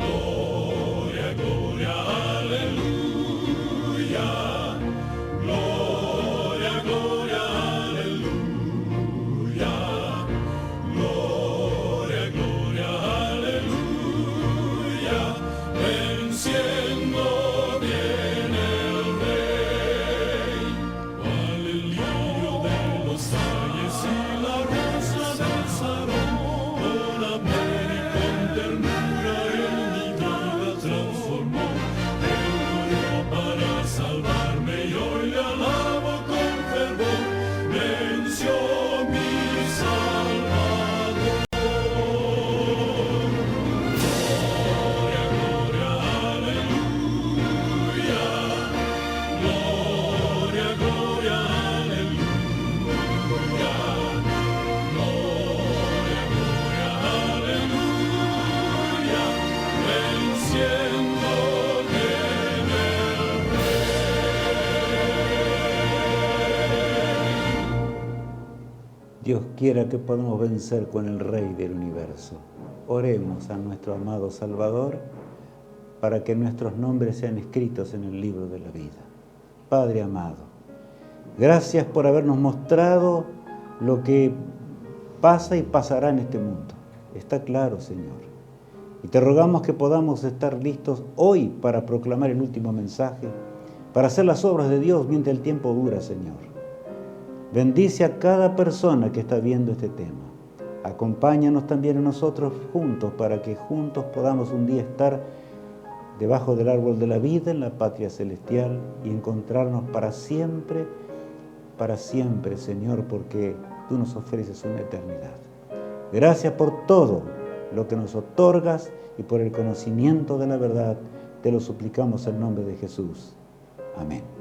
Gloria, gloria, aleluya. Gloria, gloria, aleluya. Gloria, gloria, aleluya. Venciendo viene el Rey. Cual el lirio de los Dios quiera que podamos vencer con el Rey del universo. Oremos a nuestro amado Salvador para que nuestros nombres sean escritos en el libro de la vida. Padre amado, gracias por habernos mostrado lo que pasa y pasará en este mundo. Está claro, Señor. Y te rogamos que podamos estar listos hoy para proclamar el último mensaje, para hacer las obras de Dios mientras el tiempo dura, Señor. Bendice a cada persona que está viendo este tema. Acompáñanos también a nosotros juntos para que juntos podamos un día estar debajo del árbol de la vida en la patria celestial y encontrarnos para siempre, Señor, porque tú nos ofreces una eternidad. Gracias por todo lo que nos otorgas y por el conocimiento de la verdad. Te lo suplicamos en nombre de Jesús. Amén.